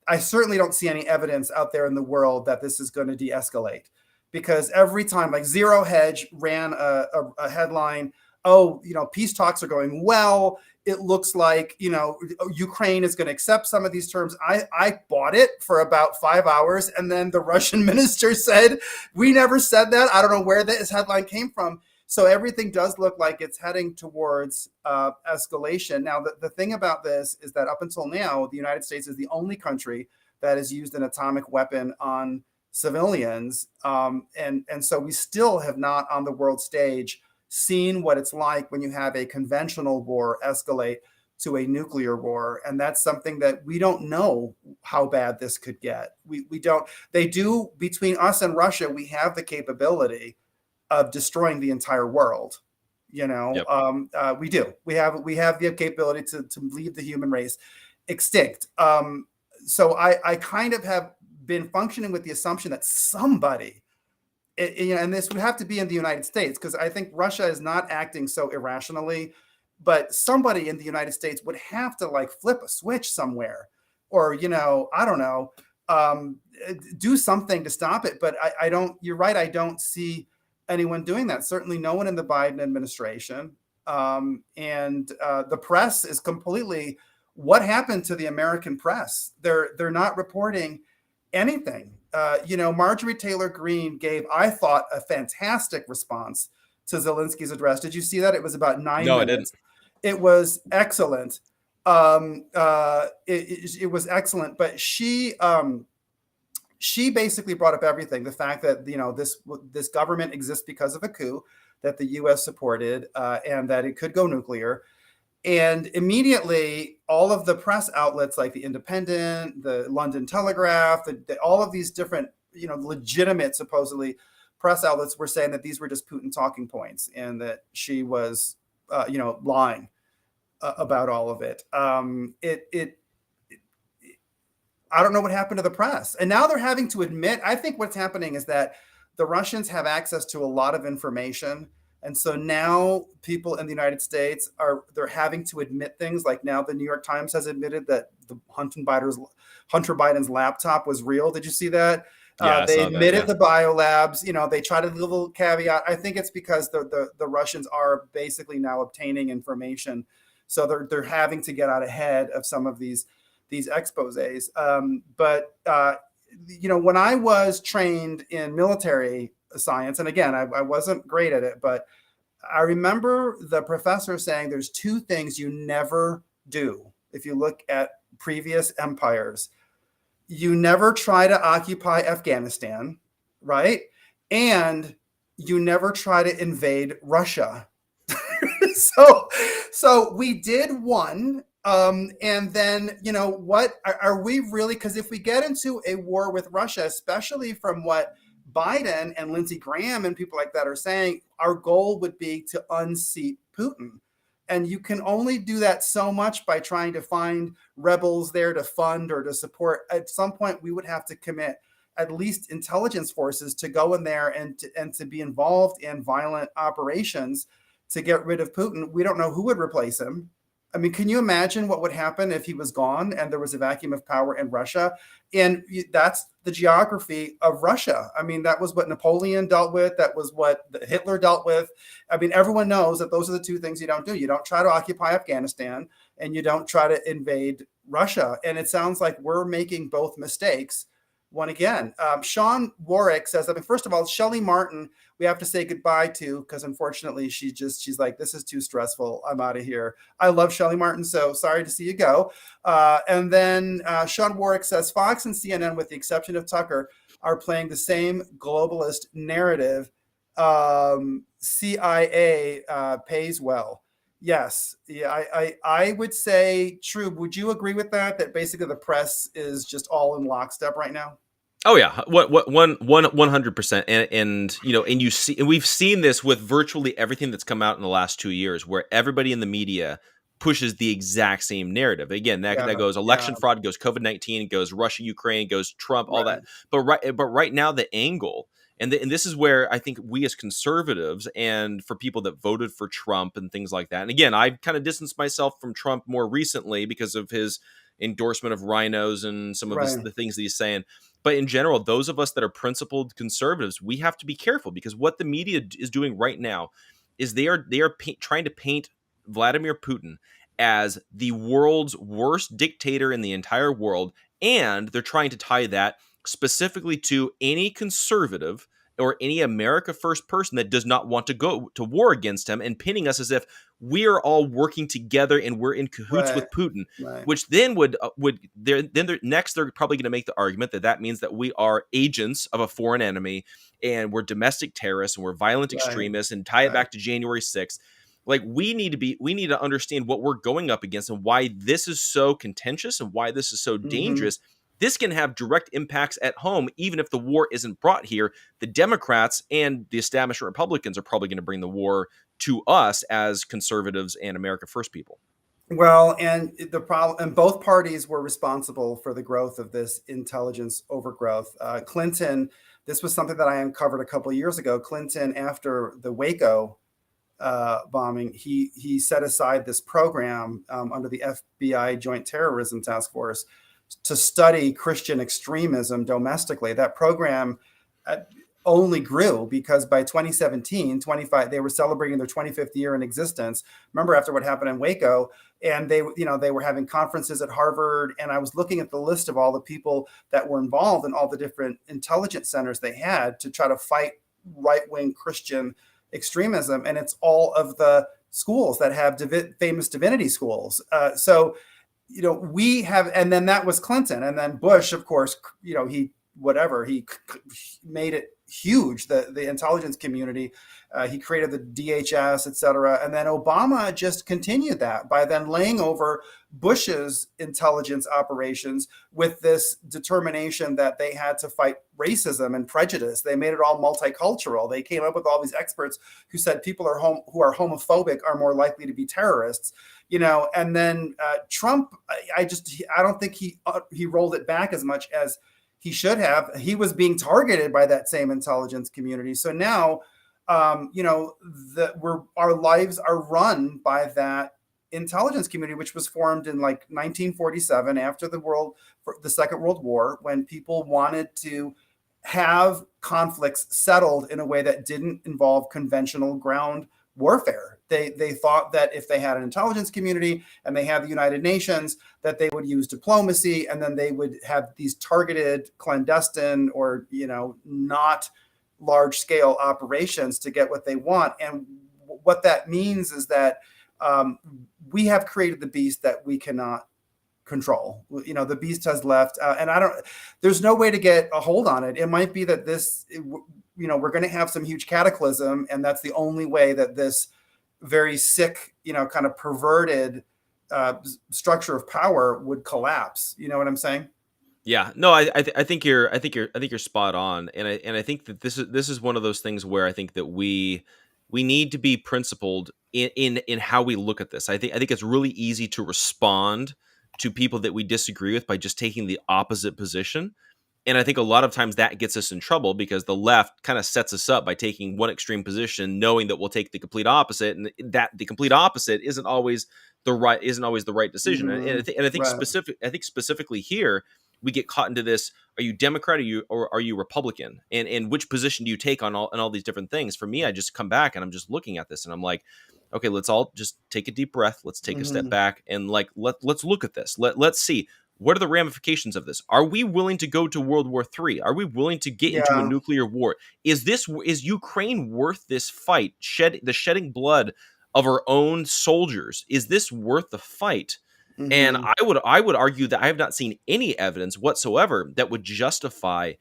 I certainly don't see any evidence out there in the world that this is going to de-escalate, because every time, like Zero Hedge ran a headline, oh, peace talks are going well. It looks like, Ukraine is going to accept some of these terms. I bought it for about 5 hours. And then the Russian minister said, we never said that. I don't know where this headline came from. So everything does look like it's heading towards escalation. Now, the thing about this is that up until now, the United States is the only country that has used an atomic weapon on civilians. And so we still have not on the world stage seen what it's like when you have a conventional war escalate to a nuclear war. And that's something that we don't know how bad this could get. We don't, they do, between us and Russia, we have the capability of destroying the entire world. Yep. We do. We have the capability to leave the human race extinct. So I kind of have been functioning with the assumption that somebody, and this would have to be in the United States, because I think Russia is not acting so irrationally, but somebody in the United States would have to like flip a switch somewhere, or I don't know, do something to stop it. But I don't. You're right. I don't see anyone doing that. Certainly, no one in the Biden administration. And the press is completely. What happened to the American press? They're not reporting anything. Marjorie Taylor Greene gave, I thought, a fantastic response to Zelensky's address. Did you see that? It was about nine No, I didn't. minutes. It was excellent. It was excellent, but she basically brought up everything. The fact that this government exists because of a coup that the U.S. supported, and that it could go nuclear. And immediately, all of the press outlets like the Independent, the London Telegraph, all of these different, legitimate, supposedly, press outlets were saying that these were just Putin talking points and that she was, lying about all of it. I don't know what happened to the press. And now they're having to admit, I think what's happening is that the Russians have access to a lot of information. And so now people in the United States they're having to admit things. Like now the New York Times has admitted that the Hunter Biden's laptop was real. Did you see that? Yeah, I they saw admitted that, yeah. the biolabs. They tried a little caveat. I think it's because the Russians are basically now obtaining information. So they're having to get out ahead of some of these exposés. But when I was trained in military science, and again, I wasn't great at it, but I remember the professor saying there's two things you never do. If you look at previous empires, you never try to occupy Afghanistan, right? And you never try to invade Russia. So we did one. And then, what are we really? Because if we get into a war with Russia, especially from what Biden and Lindsey Graham and people like that are saying, our goal would be to unseat Putin. And you can only do that so much by trying to find rebels there to fund or to support. At some point, we would have to commit at least intelligence forces to go in there and to be involved in violent operations to get rid of Putin. We don't know who would replace him. I mean, can you imagine what would happen if he was gone and there was a vacuum of power in Russia? And that's the geography of Russia. I mean, that was what Napoleon dealt with. That was what Hitler dealt with. I mean, everyone knows that those are the two things you don't do. You don't try to occupy Afghanistan and you don't try to invade Russia. And it sounds like we're making both mistakes. One again, Sean Warwick says, first of all, Shelley Martin, we have to say goodbye to, because unfortunately she's like, this is too stressful. I'm out of here. I love Shelley Martin, so sorry to see you go. And then Sean Warwick says, Fox and CNN, with the exception of Tucker, are playing the same globalist narrative. CIA pays well. Yes, yeah, I would say true. Would you agree with that? That basically the press is just all in lockstep right now. Oh yeah, 100%, and you see, and we've seen this with virtually everything that's come out in the last 2 years, where everybody in the media pushes the exact same narrative. Again, that goes election fraud, goes COVID-19, goes Russia, Ukraine, goes Trump, all that. But right now the angle. And this is where I think we as conservatives, and for people that voted for Trump and things like that. And again, I've kind of distanced myself from Trump more recently because of his endorsement of rhinos and some of the things that he's saying. But in general, those of us that are principled conservatives, we have to be careful, because what the media is doing right now is they are trying to paint Vladimir Putin as the world's worst dictator in the entire world. And they're trying to tie that specifically to any conservative or any America First person that does not want to go to war against him, and pinning us as if we are all working together and we're in cahoots with Putin, which then next they're probably going to make the argument that means that we are agents of a foreign enemy and we're domestic terrorists and we're violent extremists, and tie it back to January 6th. Like, we need to understand what we're going up against and why this is so contentious and why this is so dangerous. This can have direct impacts at home, even if the war isn't brought here. The Democrats and the establishment Republicans are probably going to bring the war to us as conservatives and America First people. Well, and the problem, and both parties were responsible for the growth of this intelligence overgrowth. Clinton, this was something that I uncovered a couple of years ago. Clinton, after the Waco bombing, he set aside this program under the FBI Joint Terrorism Task Force to study Christian extremism domestically. That program only grew because by 2017, they were celebrating their 25th year in existence. Remember, after what happened in Waco, and they were having conferences at Harvard, and I was looking at the list of all the people that were involved in all the different intelligence centers they had to try to fight right-wing Christian extremism, and it's all of the schools that have famous divinity schools. So we have, and then that was Clinton, and then Bush, of course, he made it huge, the intelligence community. He created the DHS, et cetera. And then Obama just continued that by then laying over Bush's intelligence operations with this determination that they had to fight racism and prejudice. They made it all multicultural. They came up with all these experts who said people who are homophobic are more likely to be terrorists. And then Trump, I don't think he rolled it back as much as he should have. He was being targeted by that same intelligence community. So now, our lives are run by that intelligence community, which was formed in like 1947 after the Second World War, when people wanted to have conflicts settled in a way that didn't involve conventional ground warfare. They thought that if they had an intelligence community and they had the United Nations, that they would use diplomacy, and then they would have these targeted clandestine or not large scale operations to get what they want. And what that means is that we have created the beast that we cannot control. The beast has left, and there's no way to get a hold on it. It might be that we're going to have some huge cataclysm, and that's the only way that this very sick, kind of perverted structure of power would collapse. You know what I'm saying? Yeah, no, I think you're spot on, and I think that this is one of those things where I think that we need to be principled in how we look at this. I think it's really easy to respond to people that we disagree with by just taking the opposite position. And I think a lot of times that gets us in trouble because the left kind of sets us up by taking one extreme position, knowing that we'll take the complete opposite, and that the complete opposite isn't always the right decision. Mm-hmm. And I think Right. specifically here we get caught into this: are you Democrat or are you Republican? And which position do you take on all these different things? For me, I just come back and I'm just looking at this and I'm like, okay, let's all just take a deep breath. Let's take a step Mm-hmm. back and let's look at this. Let's see. What are the ramifications of this? Are we willing to go to World War III? Are we willing to get into a Yeah. nuclear war? Is Ukraine worth this fight? The shedding blood of our own soldiers. Is this worth the fight? And Mm-hmm. I would argue that I have not seen any evidence whatsoever that would justify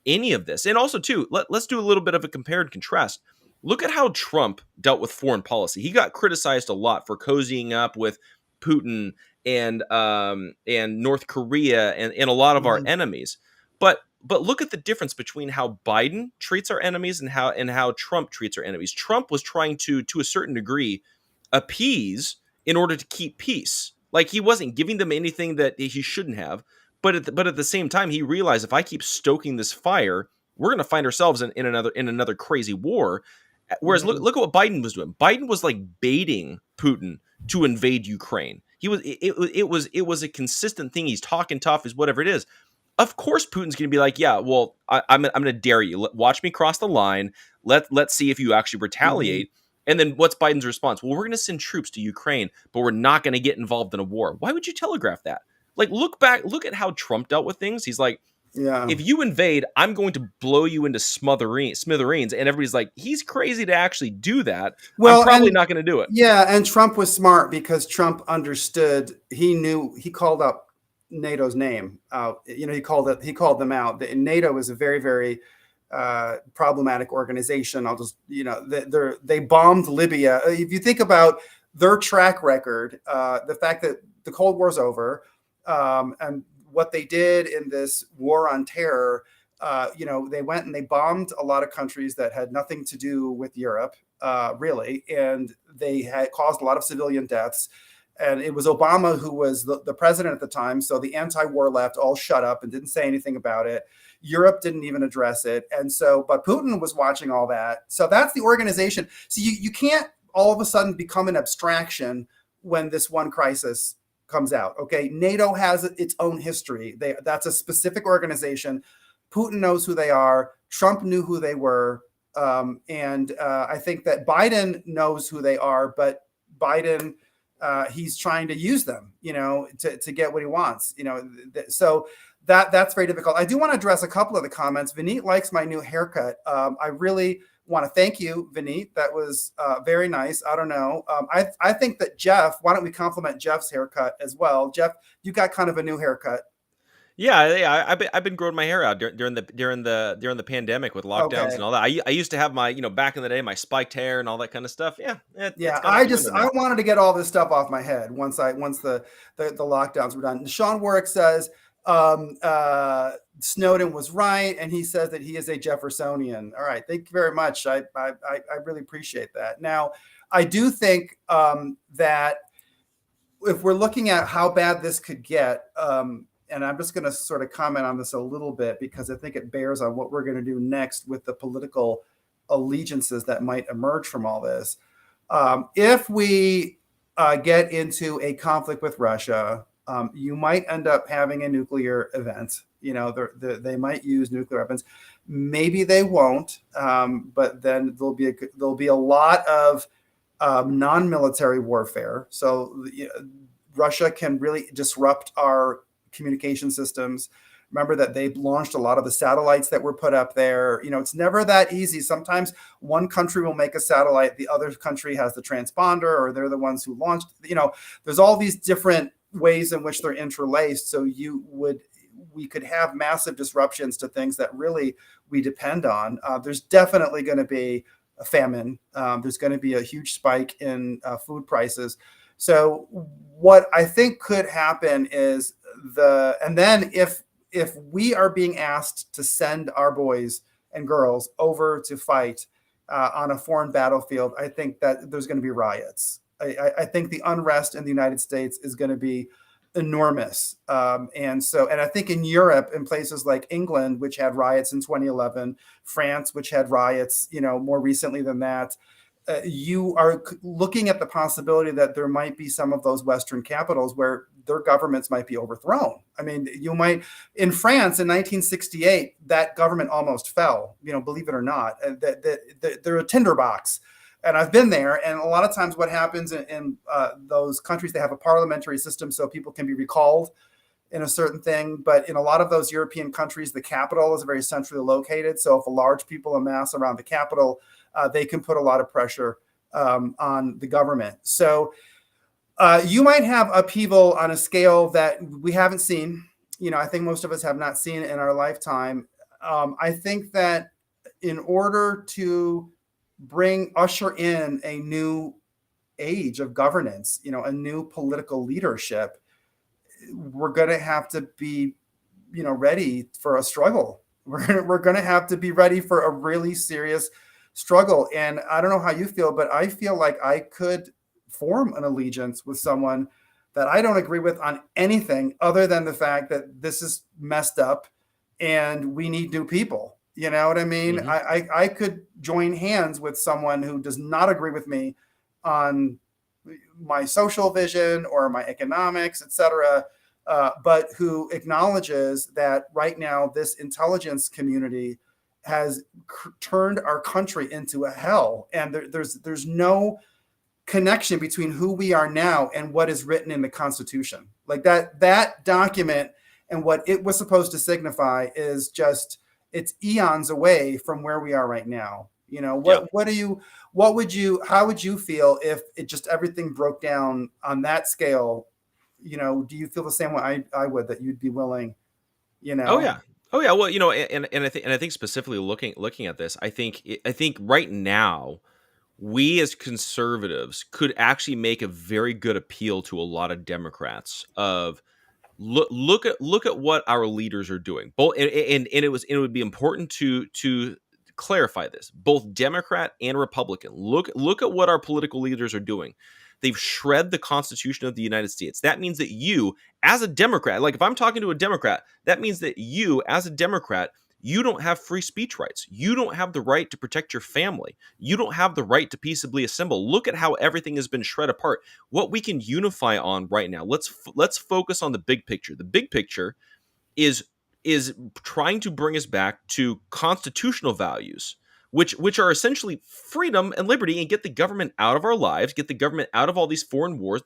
any of this. And also, too, let's do a little bit of a compare and contrast. Look at how Trump dealt with foreign policy. He got criticized a lot for cozying up with Putin and North Korea and a lot of our Mm-hmm. enemies. But look at the difference between how Biden treats our enemies and how Trump treats our enemies. Trump was trying to a certain degree appease in order to keep peace. Like, he wasn't giving them anything that he shouldn't have. But at the same time, he realized, if I keep stoking this fire, we're going to find ourselves in another crazy war. Whereas Mm-hmm. look at what Biden was doing. Biden was like baiting Putin to invade Ukraine. It was a consistent thing. He's talking tough, is whatever it is. Of course, Putin's going to be like, yeah, well, I'm going to dare you. Watch me cross the line. Let's see if you actually Mm-hmm. retaliate. And then what's Biden's response? Well, we're going to send troops to Ukraine, but we're not going to get involved in a war. Why would you telegraph that? Like, look at how Trump dealt with things. He's like, Yeah. if you invade, I'm going to blow you into smithereens. And everybody's like, he's crazy to actually do that. I'm Well, probably and not going to do it. yeah, and Trump was smart because Trump understood. He called up NATO's name. He called them out. NATO is a very, very problematic organization. I'll just, they bombed Libya. If you think about their track record, the fact that the Cold War's over, and what they did in this war on terror, they went and they bombed a lot of countries that had nothing to do with Europe, really, and they had caused a lot of civilian deaths. And it was Obama who was the president at the time. So the anti-war left all shut up and didn't say anything about it. Europe didn't even address it. And so, but Putin was watching all that. So that's the organization. So you can't all of a sudden become an abstraction when this one crisis comes out. Okay. NATO has its own history. That's a specific organization. Putin knows who they are. Trump knew who they were. And I think that Biden knows who they are, but Biden he's trying to use them, to get what he wants. So that's very difficult. I do want to address a couple of the comments. Vineet likes my new haircut. I really want to thank you, Vineet. That was very nice. I don't know. I think that Jeff. Why don't we compliment Jeff's haircut as well? Jeff, you got kind of a new haircut. Yeah. I've been growing my hair out during the pandemic with lockdowns and Okay. all that. I used to have my back in the day my spiked hair and all that kind of stuff. Yeah, it's Yeah, kind of coming to I now. wanted to get all this stuff off my head once the lockdowns were done. Sean Warwick says Snowden was right, and he says that he is a Jeffersonian. All right, thank you very much. I really appreciate that. Now, I do think that if we're looking at how bad this could get, and I'm just going to sort of comment on this a little bit because I think it bears on what we're going to do next with the political allegiances that might emerge from all this. If we get into a conflict with Russia, you might end up having a nuclear event. They might use nuclear weapons. Maybe they won't, but then there'll be a lot of non-military warfare. So Russia can really disrupt our communication systems. Remember that they launched a lot of the satellites that were put up there. It's never that easy. Sometimes one country will make a satellite, the other country has the transponder, or they're the ones who launched. There's all these different ways in which they're interlaced. So we could have massive disruptions to things that really we depend on. There's definitely going to be a famine. There's going to be a huge spike in food prices. So what I think could happen is and then if we are being asked to send our boys and girls over to fight on a foreign battlefield, I think that there's going to be riots. I think the unrest in the United States is going to be enormous. And I think in Europe, in places like England, which had riots in 2011, France, which had riots, more recently than that, you are looking at the possibility that there might be some of those Western capitals where their governments might be overthrown. I mean, in France in 1968, that government almost fell, believe it or not. They're a tinderbox. And I've been there. And a lot of times what happens in those countries, they have a parliamentary system so people can be recalled in a certain thing. But in a lot of those European countries, the capital is very centrally located. So if a large people amass around the capital, they can put a lot of pressure on the government. So you might have upheaval on a scale that we haven't seen. I think most of us have not seen it in our lifetime. I think that in order to usher in a new age of governance, a new political leadership, we're going to have to be, ready for a struggle. We're going to have to be ready for a really serious struggle. And I don't know how you feel, but I feel like I could form an allegiance with someone that I don't agree with on anything other than the fact that this is messed up and we need new people. You know what I mean? Mm-hmm. I could join hands with someone who does not agree with me on my social vision or my economics, etc., but who acknowledges that right now this intelligence community has turned our country into a hell, and there's no connection between who we are now and what is written in the Constitution. Like that document and what it was supposed to signify is just, it's eons away from where we are right now. Yeah. How would you feel if it just everything broke down on that scale? Do you feel the same way I would, that you'd be willing, Oh yeah. Oh yeah. Well, and I think specifically looking at this, I think right now we as conservatives could actually make a very good appeal to a lot of Democrats of look at what our leaders are doing. Both and it would be important to clarify this. Both Democrat and Republican. Look at what our political leaders are doing. They've shred the Constitution of the United States. That means that you, as a Democrat, like if I'm talking to a Democrat, that means that you, as a Democrat, you don't have free speech rights. You don't have the right to protect your family. You don't have the right to peaceably assemble. Look at how everything has been shred apart. What we can unify on right now. Let's focus on the big picture. The big picture is trying to bring us back to constitutional values which are essentially freedom and liberty, and get the government out of our lives, get the government out of all these foreign wars.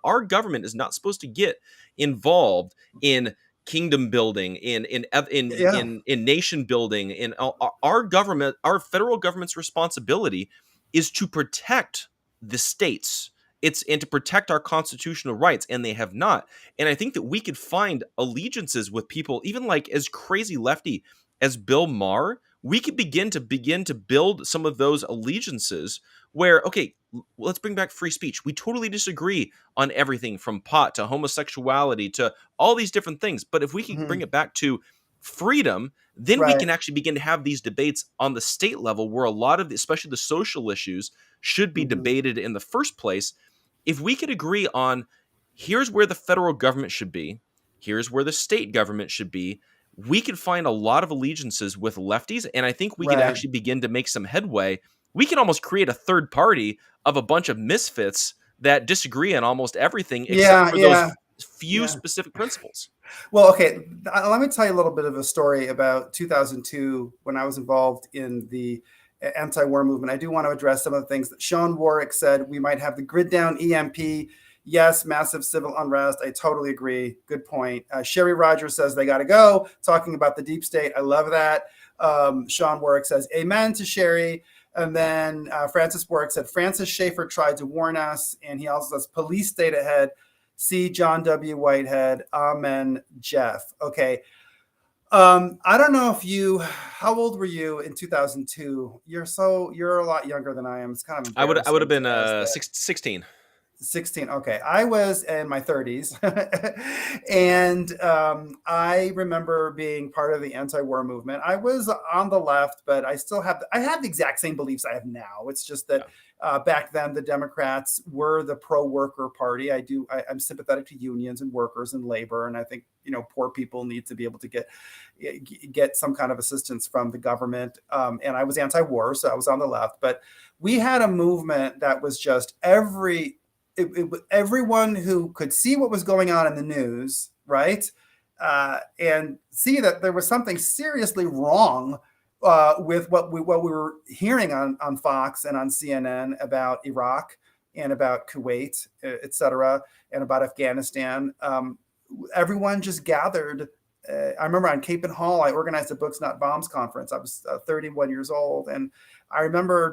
Our government is not supposed to get involved in kingdom building, Yeah. in nation building. In our government, our federal government's responsibility is to protect the states. It's and to protect our constitutional rights, and they have not. And I think that we could find allegiances with people, even like as crazy lefty as Bill Maher. We could begin to build some of those allegiances where, okay, let's bring back free speech. We totally disagree on everything from pot to homosexuality to all these different things. But if we can bring Mhm. it back to freedom, then we Right. can actually begin to have these debates on the state level where a lot of especially the social issues should be Mhm. debated in the first place. If we could agree on here's where the federal government should be, here's where the state government should be, we could find a lot of allegiances with lefties. And I think we could Right. actually begin to make some headway. We can almost create a third party of a bunch of misfits that disagree on almost everything except Yeah. for those Yeah. few Yeah. specific principles. Well, okay. Let me tell you a little bit of a story about 2002 when I was involved in the anti-war movement. I do want to address some of the things that Sean Warwick said. We might have the grid down EMP. Yes, massive civil unrest. I totally agree. Good point. Sherry Rogers says they got to go. Talking about the deep state. I love that. Sean Warwick says amen to Sherry. And then Francis Warwick said Francis Schaeffer tried to warn us. And he also says police state ahead. See John W. Whitehead. Amen, Jeff. Okay. I don't know if how old were you in 2002? You're a lot younger than I am. It's kind of I would have embarrassing been to ask that. 16. 16. Okay. I was in my 30s. And I remember being part of the anti-war movement. I was on the left, but I have the exact same beliefs I have now. It's just that Yeah. back then the Democrats were the pro-worker party. I'm sympathetic to unions and workers and labor. And I think, poor people need to be able to get some kind of assistance from the government. And I was anti-war, so I was on the left, but we had a movement that was just everyone who could see what was going on in the news, right? And see that there was something seriously wrong with what we were hearing on Fox and on CNN about Iraq and about Kuwait, et cetera, and about Afghanistan. Everyone just gathered. I remember on Cape and Hall, I organized a Books Not Bombs conference. I was 31 years old. And I remember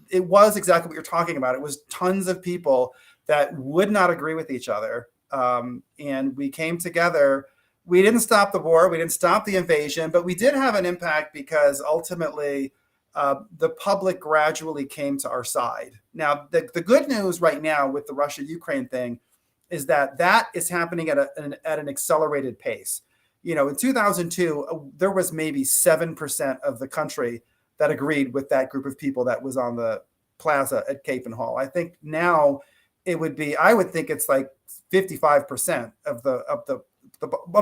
it was exactly what you're talking about. It was tons of people that would not agree with each other. And we came together. We didn't stop the war. We didn't stop the invasion, but we did have an impact because ultimately the public gradually came to our side. Now, the good news right now with the Russia-Ukraine thing is that is happening at an accelerated pace. In 2002, there was maybe 7% of the country that agreed with that group of people that was on the plaza at Cape and Hall. I think now I would think it's like 55% of the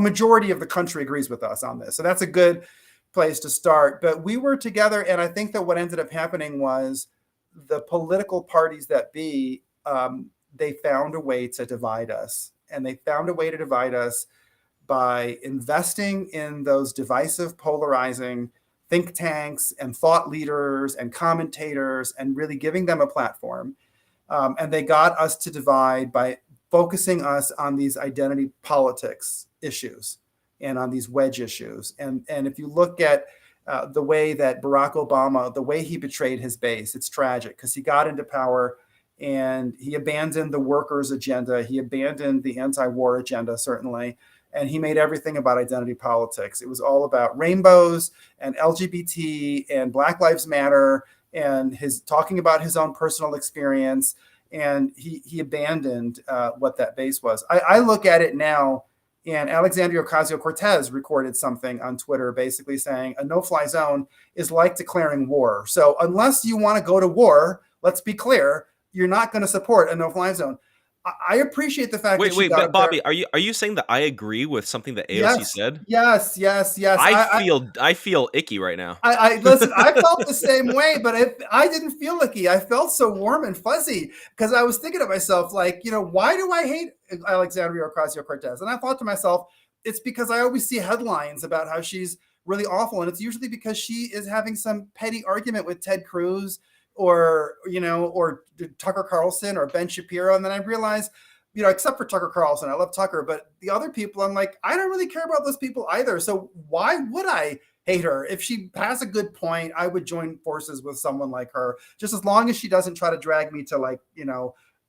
majority of the country agrees with us on this. So that's a good place to start. But we were together, and I think that what ended up happening was the political parties that they found a way to divide us. And they found a way to divide us by investing in those divisive, polarizing think tanks and thought leaders and commentators and really giving them a platform. And they got us to divide by focusing us on these identity politics issues and on these wedge issues. And if you look at the way that Barack Obama, the way he betrayed his base, it's tragic because he got into power and he abandoned the workers' agenda. He abandoned the anti-war agenda, certainly. And he made everything about identity politics. It was all about rainbows and LGBT and Black Lives Matter and his talking about his own personal experience. And he abandoned what that base was. I look at it now, and Alexandria Ocasio-Cortez recorded something on Twitter basically saying a no-fly zone is like declaring war. So unless you want to go to war, let's be clear, you're not going to support a no-fly zone. I appreciate the fact that she got Wait, up there. Bobby, are you saying that I agree with something that AOC Yes, said? yes. I feel icky right now. I listen. I felt the same way, but I didn't feel icky. I felt so warm and fuzzy because I was thinking to myself, like, why do I hate Alexandria Ocasio-Cortez? And I thought to myself, it's because I always see headlines about how she's really awful. And it's usually because she is having some petty argument with Ted Cruz or Tucker Carlson or Ben Shapiro. And then I realize, except for Tucker Carlson, I love Tucker, but the other people, I'm like, I don't really care about those people either. So why would I hate her? If she has a good point, I would join forces with someone like her, just as long as she doesn't try to drag me to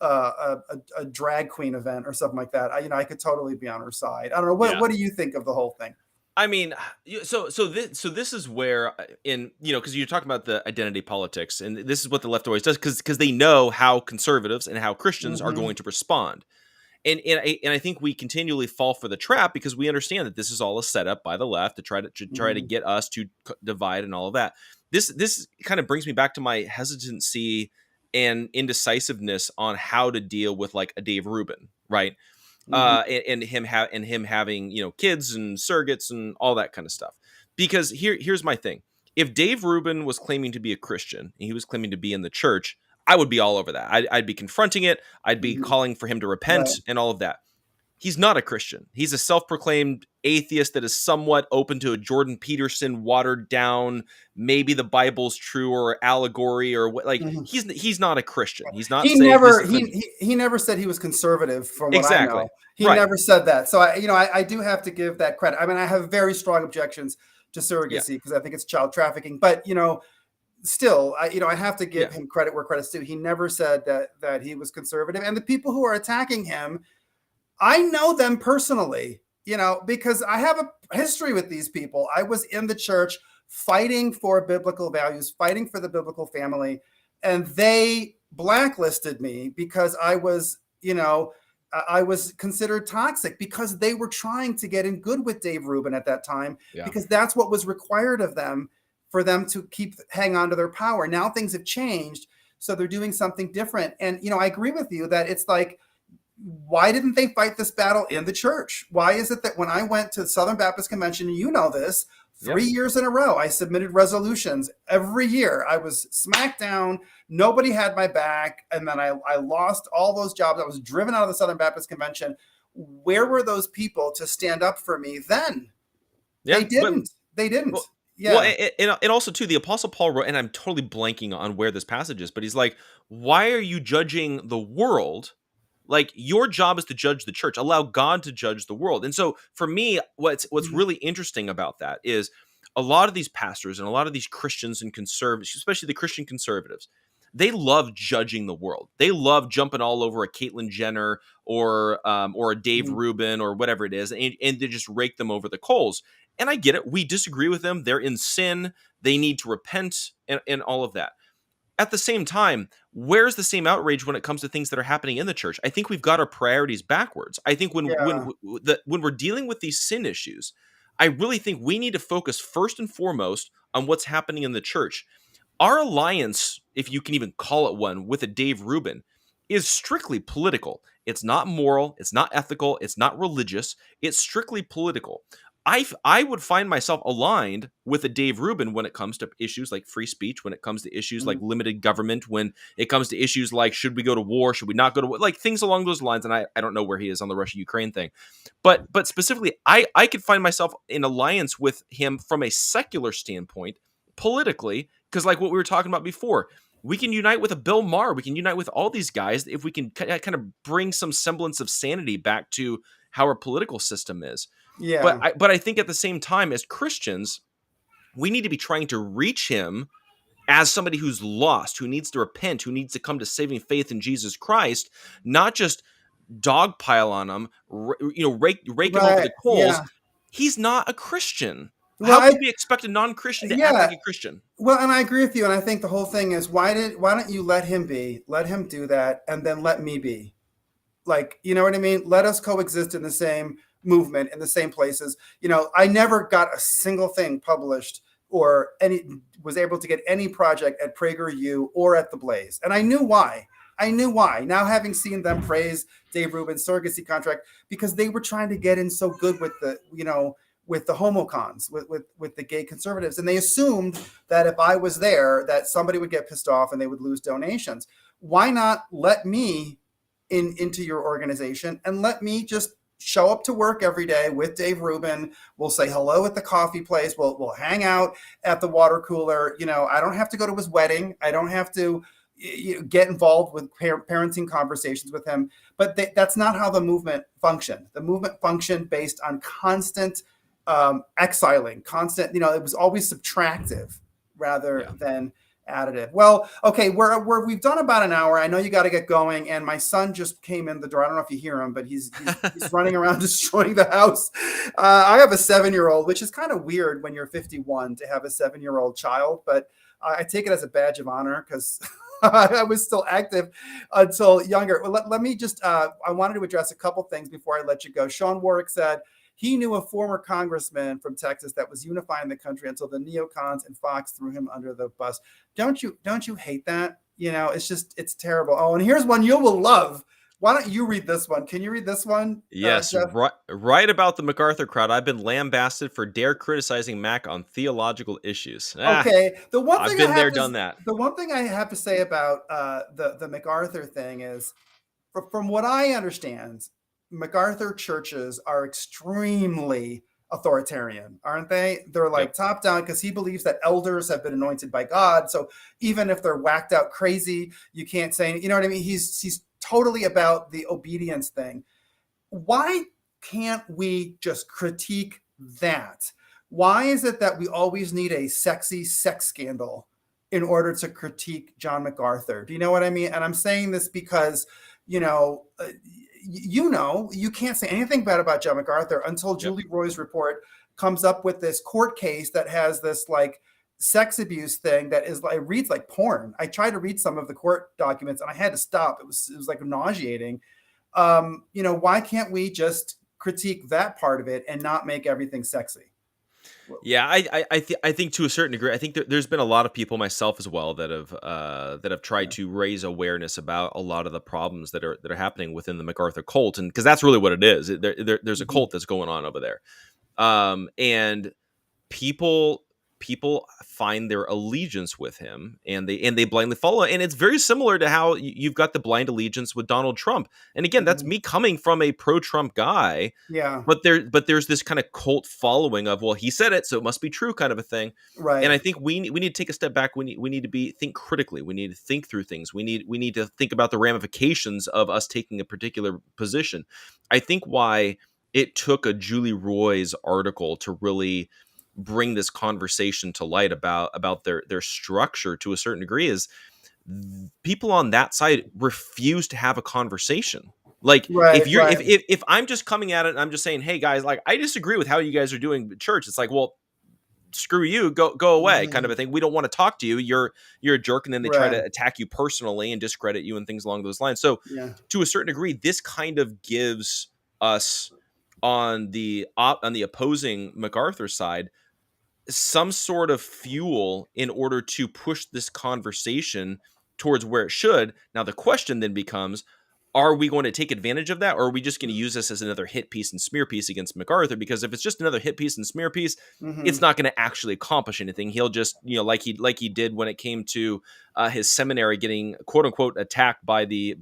a drag queen event or something like that. I could totally be on her side. I don't know. What do you think of the whole thing? I mean, this is where because you're talking about the identity politics, and this is what the left always does, because they know how conservatives and how Christians are going to respond, and I think we continually fall for the trap because we understand that this is all a setup by the left to try to get us to divide and all of that. This kind of brings me back to my hesitancy and indecisiveness on how to deal with like a Dave Rubin, right? And him having kids and surrogates and all that kind of stuff. Because here's my thing: if Dave Rubin was claiming to be a Christian and he was claiming to be in the church, I would be all over that. I'd be confronting it. I'd be calling for him to repent and all of that. He's not a Christian. He's a self-proclaimed atheist that is somewhat open to a Jordan Peterson watered down, maybe the Bible's true or allegory or what. Like he's not a Christian. He's not. He never said he was conservative. From what I know, he never said that. So I do have to give that credit. I mean, I have very strong objections to surrogacy because I think it's child trafficking. But still, I have to give him credit where credit's due. He never said that he was conservative. And the people who are attacking him, I know them personally, because I have a history with these people. I was in the church fighting for biblical values, fighting for the biblical family, and they blacklisted me because I was considered toxic because they were trying to get in good with Dave Rubin at that time because that's what was required of them for them to hang on to their power. Now things have changed, so they're doing something different. And, I agree with you that it's like, why didn't they fight this battle in the church? Why is it that when I went to the Southern Baptist Convention, 3 years in a row, I submitted resolutions every year. I was smacked down. Nobody had my back. And then I lost all those jobs. I was driven out of the Southern Baptist Convention. Where were those people to stand up for me then? They didn't. Well, and also too, the Apostle Paul wrote, and I'm totally blanking on where this passage is, but he's like, why are you judging the world? Like, your job is to judge the church. Allow God to judge the world. And so for me, what's really interesting about that is a lot of these pastors and a lot of these Christians and conservatives, especially the Christian conservatives, they love judging the world. They love jumping all over a Caitlyn Jenner or a Dave Rubin or whatever it is, and they just rake them over the coals. And I get it. We disagree with them. They're in sin. They need to repent and all of that. At the same time, where's the same outrage when it comes to things that are happening in the church? I think we've got our priorities backwards. I think when we're dealing with these sin issues, I really think we need to focus first and foremost on what's happening in the church. Our alliance, if you can even call it one, with a Dave Rubin is strictly political. It's not moral. It's not ethical. It's not religious. It's strictly political. I would find myself aligned with a Dave Rubin when it comes to issues like free speech, when it comes to issues like limited government, when it comes to issues like should we go to war, should we not go to war, like things along those lines. And I don't know where he is on the Russia-Ukraine thing. But specifically, I could find myself in alliance with him from a secular standpoint, politically, because like what we were talking about before, we can unite with a Bill Maher. We can unite with all these guys if we can kind of bring some semblance of sanity back to how our political system is. Yeah. But I think at the same time, as Christians, we need to be trying to reach him as somebody who's lost, who needs to repent, who needs to come to saving faith in Jesus Christ, not just dogpile on him, rake him over the coals. Yeah. He's not a Christian. Well, how can we expect a non-Christian to act like a Christian? Well, and I agree with you. And I think the whole thing is, why don't you let him be, let him do that, and then let me be? Like, you know what I mean? Let us coexist in the same movement, in the same places. I never got a single thing published or was able to get any project at PragerU or at The Blaze. And I knew why. Now, having seen them praise Dave Rubin's surrogacy contract, because they were trying to get in so good with the, with the homocons, with the gay conservatives. And they assumed that if I was there, that somebody would get pissed off and they would lose donations. Why not let me into your organization and let me just show up to work every day with Dave Rubin. We'll say hello at the coffee place. We'll hang out at the water cooler. I don't have to go to his wedding. I don't have to get involved with parenting conversations with him. But that's not how the movement functioned. The movement functioned based on constant exiling, constant. It was always subtractive rather than additive. Well, okay, we've done about an hour. I know you got to get going, and my son just came in the door. I don't know if you hear him, but he's running around destroying the house. I have a 7-year-old, which is kind of weird when you're 51 to have a 7-year-old child, but I take it as a badge of honor because I was still active until younger. Well, let me just, I wanted to address a couple things before I let you go. Sean Warwick said he knew a former congressman from Texas that was unifying the country until the neocons and Fox threw him under the bus. Don't you hate that? It's terrible. Oh, and here's one you will love. Why don't you read this one? Can you read this one? Yes, right about the MacArthur crowd. I've been lambasted for dare criticizing Mac on theological issues. Okay, I've been there, done that. The one thing I have to say about the MacArthur thing is, from what I understand, MacArthur churches are extremely authoritarian, aren't they? They're like top down because he believes that elders have been anointed by God. So even if they're whacked out crazy, you can't say, you know what I mean? He's totally about the obedience thing. Why can't we just critique that? Why is it that we always need a sexy sex scandal in order to critique John MacArthur? Do you know what I mean? And I'm saying this because, you can't say anything bad about John MacArthur until Julie Roy's report comes up with this court case that has this like sex abuse thing that is like, it reads like porn. I tried to read some of the court documents and I had to stop. It was like nauseating. Why can't we just critique that part of it and not make everything sexy? Yeah, I think to a certain degree, I think there's been a lot of people, myself as well, that have tried to raise awareness about a lot of the problems that are happening within the MacArthur cult, and because that's really what it is. There's a cult that's going on over there, and people find their allegiance with him, and they blindly follow. And it's very similar to how you've got the blind allegiance with Donald Trump. And again, that's me coming from a pro-Trump guy. Yeah. But there's this kind of cult following of, well, he said it, so it must be true, kind of a thing. Right. And I think we need to take a step back. We need to think critically. We need to think through things. We need to think about the ramifications of us taking a particular position. I think why it took a Julie Roy's article to really bring this conversation to light about their structure to a certain degree is people on that side refuse to have a conversation. Like if I'm just coming at it and I'm just saying, hey guys, like I disagree with how you guys are doing church. It's like, well, screw you, go away, kind of a thing. We don't want to talk to you. You're a jerk. And then they try to attack you personally and discredit you and things along those lines. So to a certain degree, this kind of gives us on the opposing MacArthur side some sort of fuel in order to push this conversation towards where it should. Now, the question then becomes, are we going to take advantage of that, or are we just going to use this as another hit piece and smear piece against MacArthur? Because if it's just another hit piece and smear piece, it's not going to actually accomplish anything. He'll just, like he did when it came to his seminary getting quote unquote attacked by the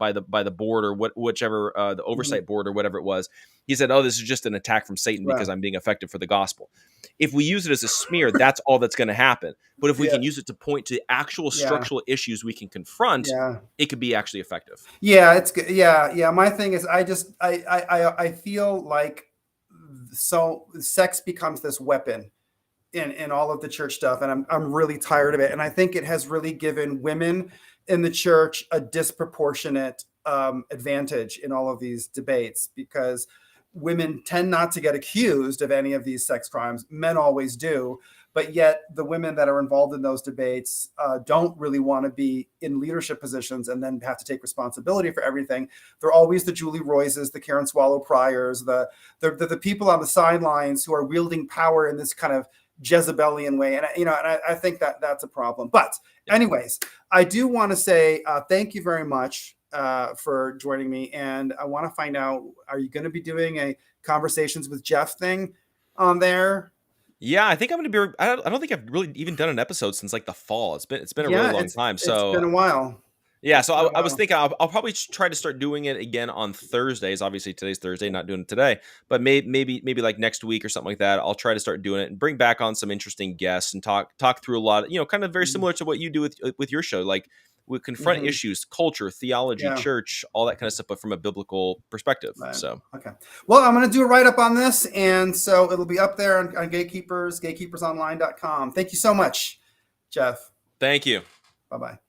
board or whichever the oversight board or whatever it was. He said, "Oh, this is just an attack from Satan because I'm being effective for the gospel." If we use it as a smear, that's all that's going to happen. But if we can use it to point to actual structural issues we can confront, it could be actually effective. Yeah, it's good. Yeah. My thing is, I feel like so sex becomes this weapon in all of the church stuff, and I'm really tired of it. And I think it has really given women in the church a disproportionate advantage in all of these debates because women tend not to get accused of any of these sex crimes. Men always do. But yet the women that are involved in those debates don't really want to be in leadership positions and then have to take responsibility for everything. They're always the Julie Royces, the Karen Swallow Pryors, the people on the sidelines who are wielding power in this kind of Jezebelian way. And I think that that's a problem. But anyways, I do want to say thank you very much for joining me. And I want to find out, are you going to be doing a Conversations with Jeff thing on there? Yeah, I think I'm going to be. I don't think I've really even done an episode since like the fall. It's been a really long time. So it's been a while. Yeah, It's so been a I was while. thinking I'll probably try to start doing it again on Thursdays. Obviously, today's Thursday, not doing it today, but maybe like next week or something like that. I'll try to start doing it and bring back on some interesting guests and talk through a lot. Kind of very Mhm. similar to what you do with your show. Like we confront Mhm. issues, culture, theology, Yeah. church, all that kind of stuff, but from a biblical perspective. Right. So Okay. Well, I'm going to do a write up on this. And so it'll be up there on Gatekeepers, gatekeepersonline.com. Thank you so much, Jeff. thank you. Bye bye.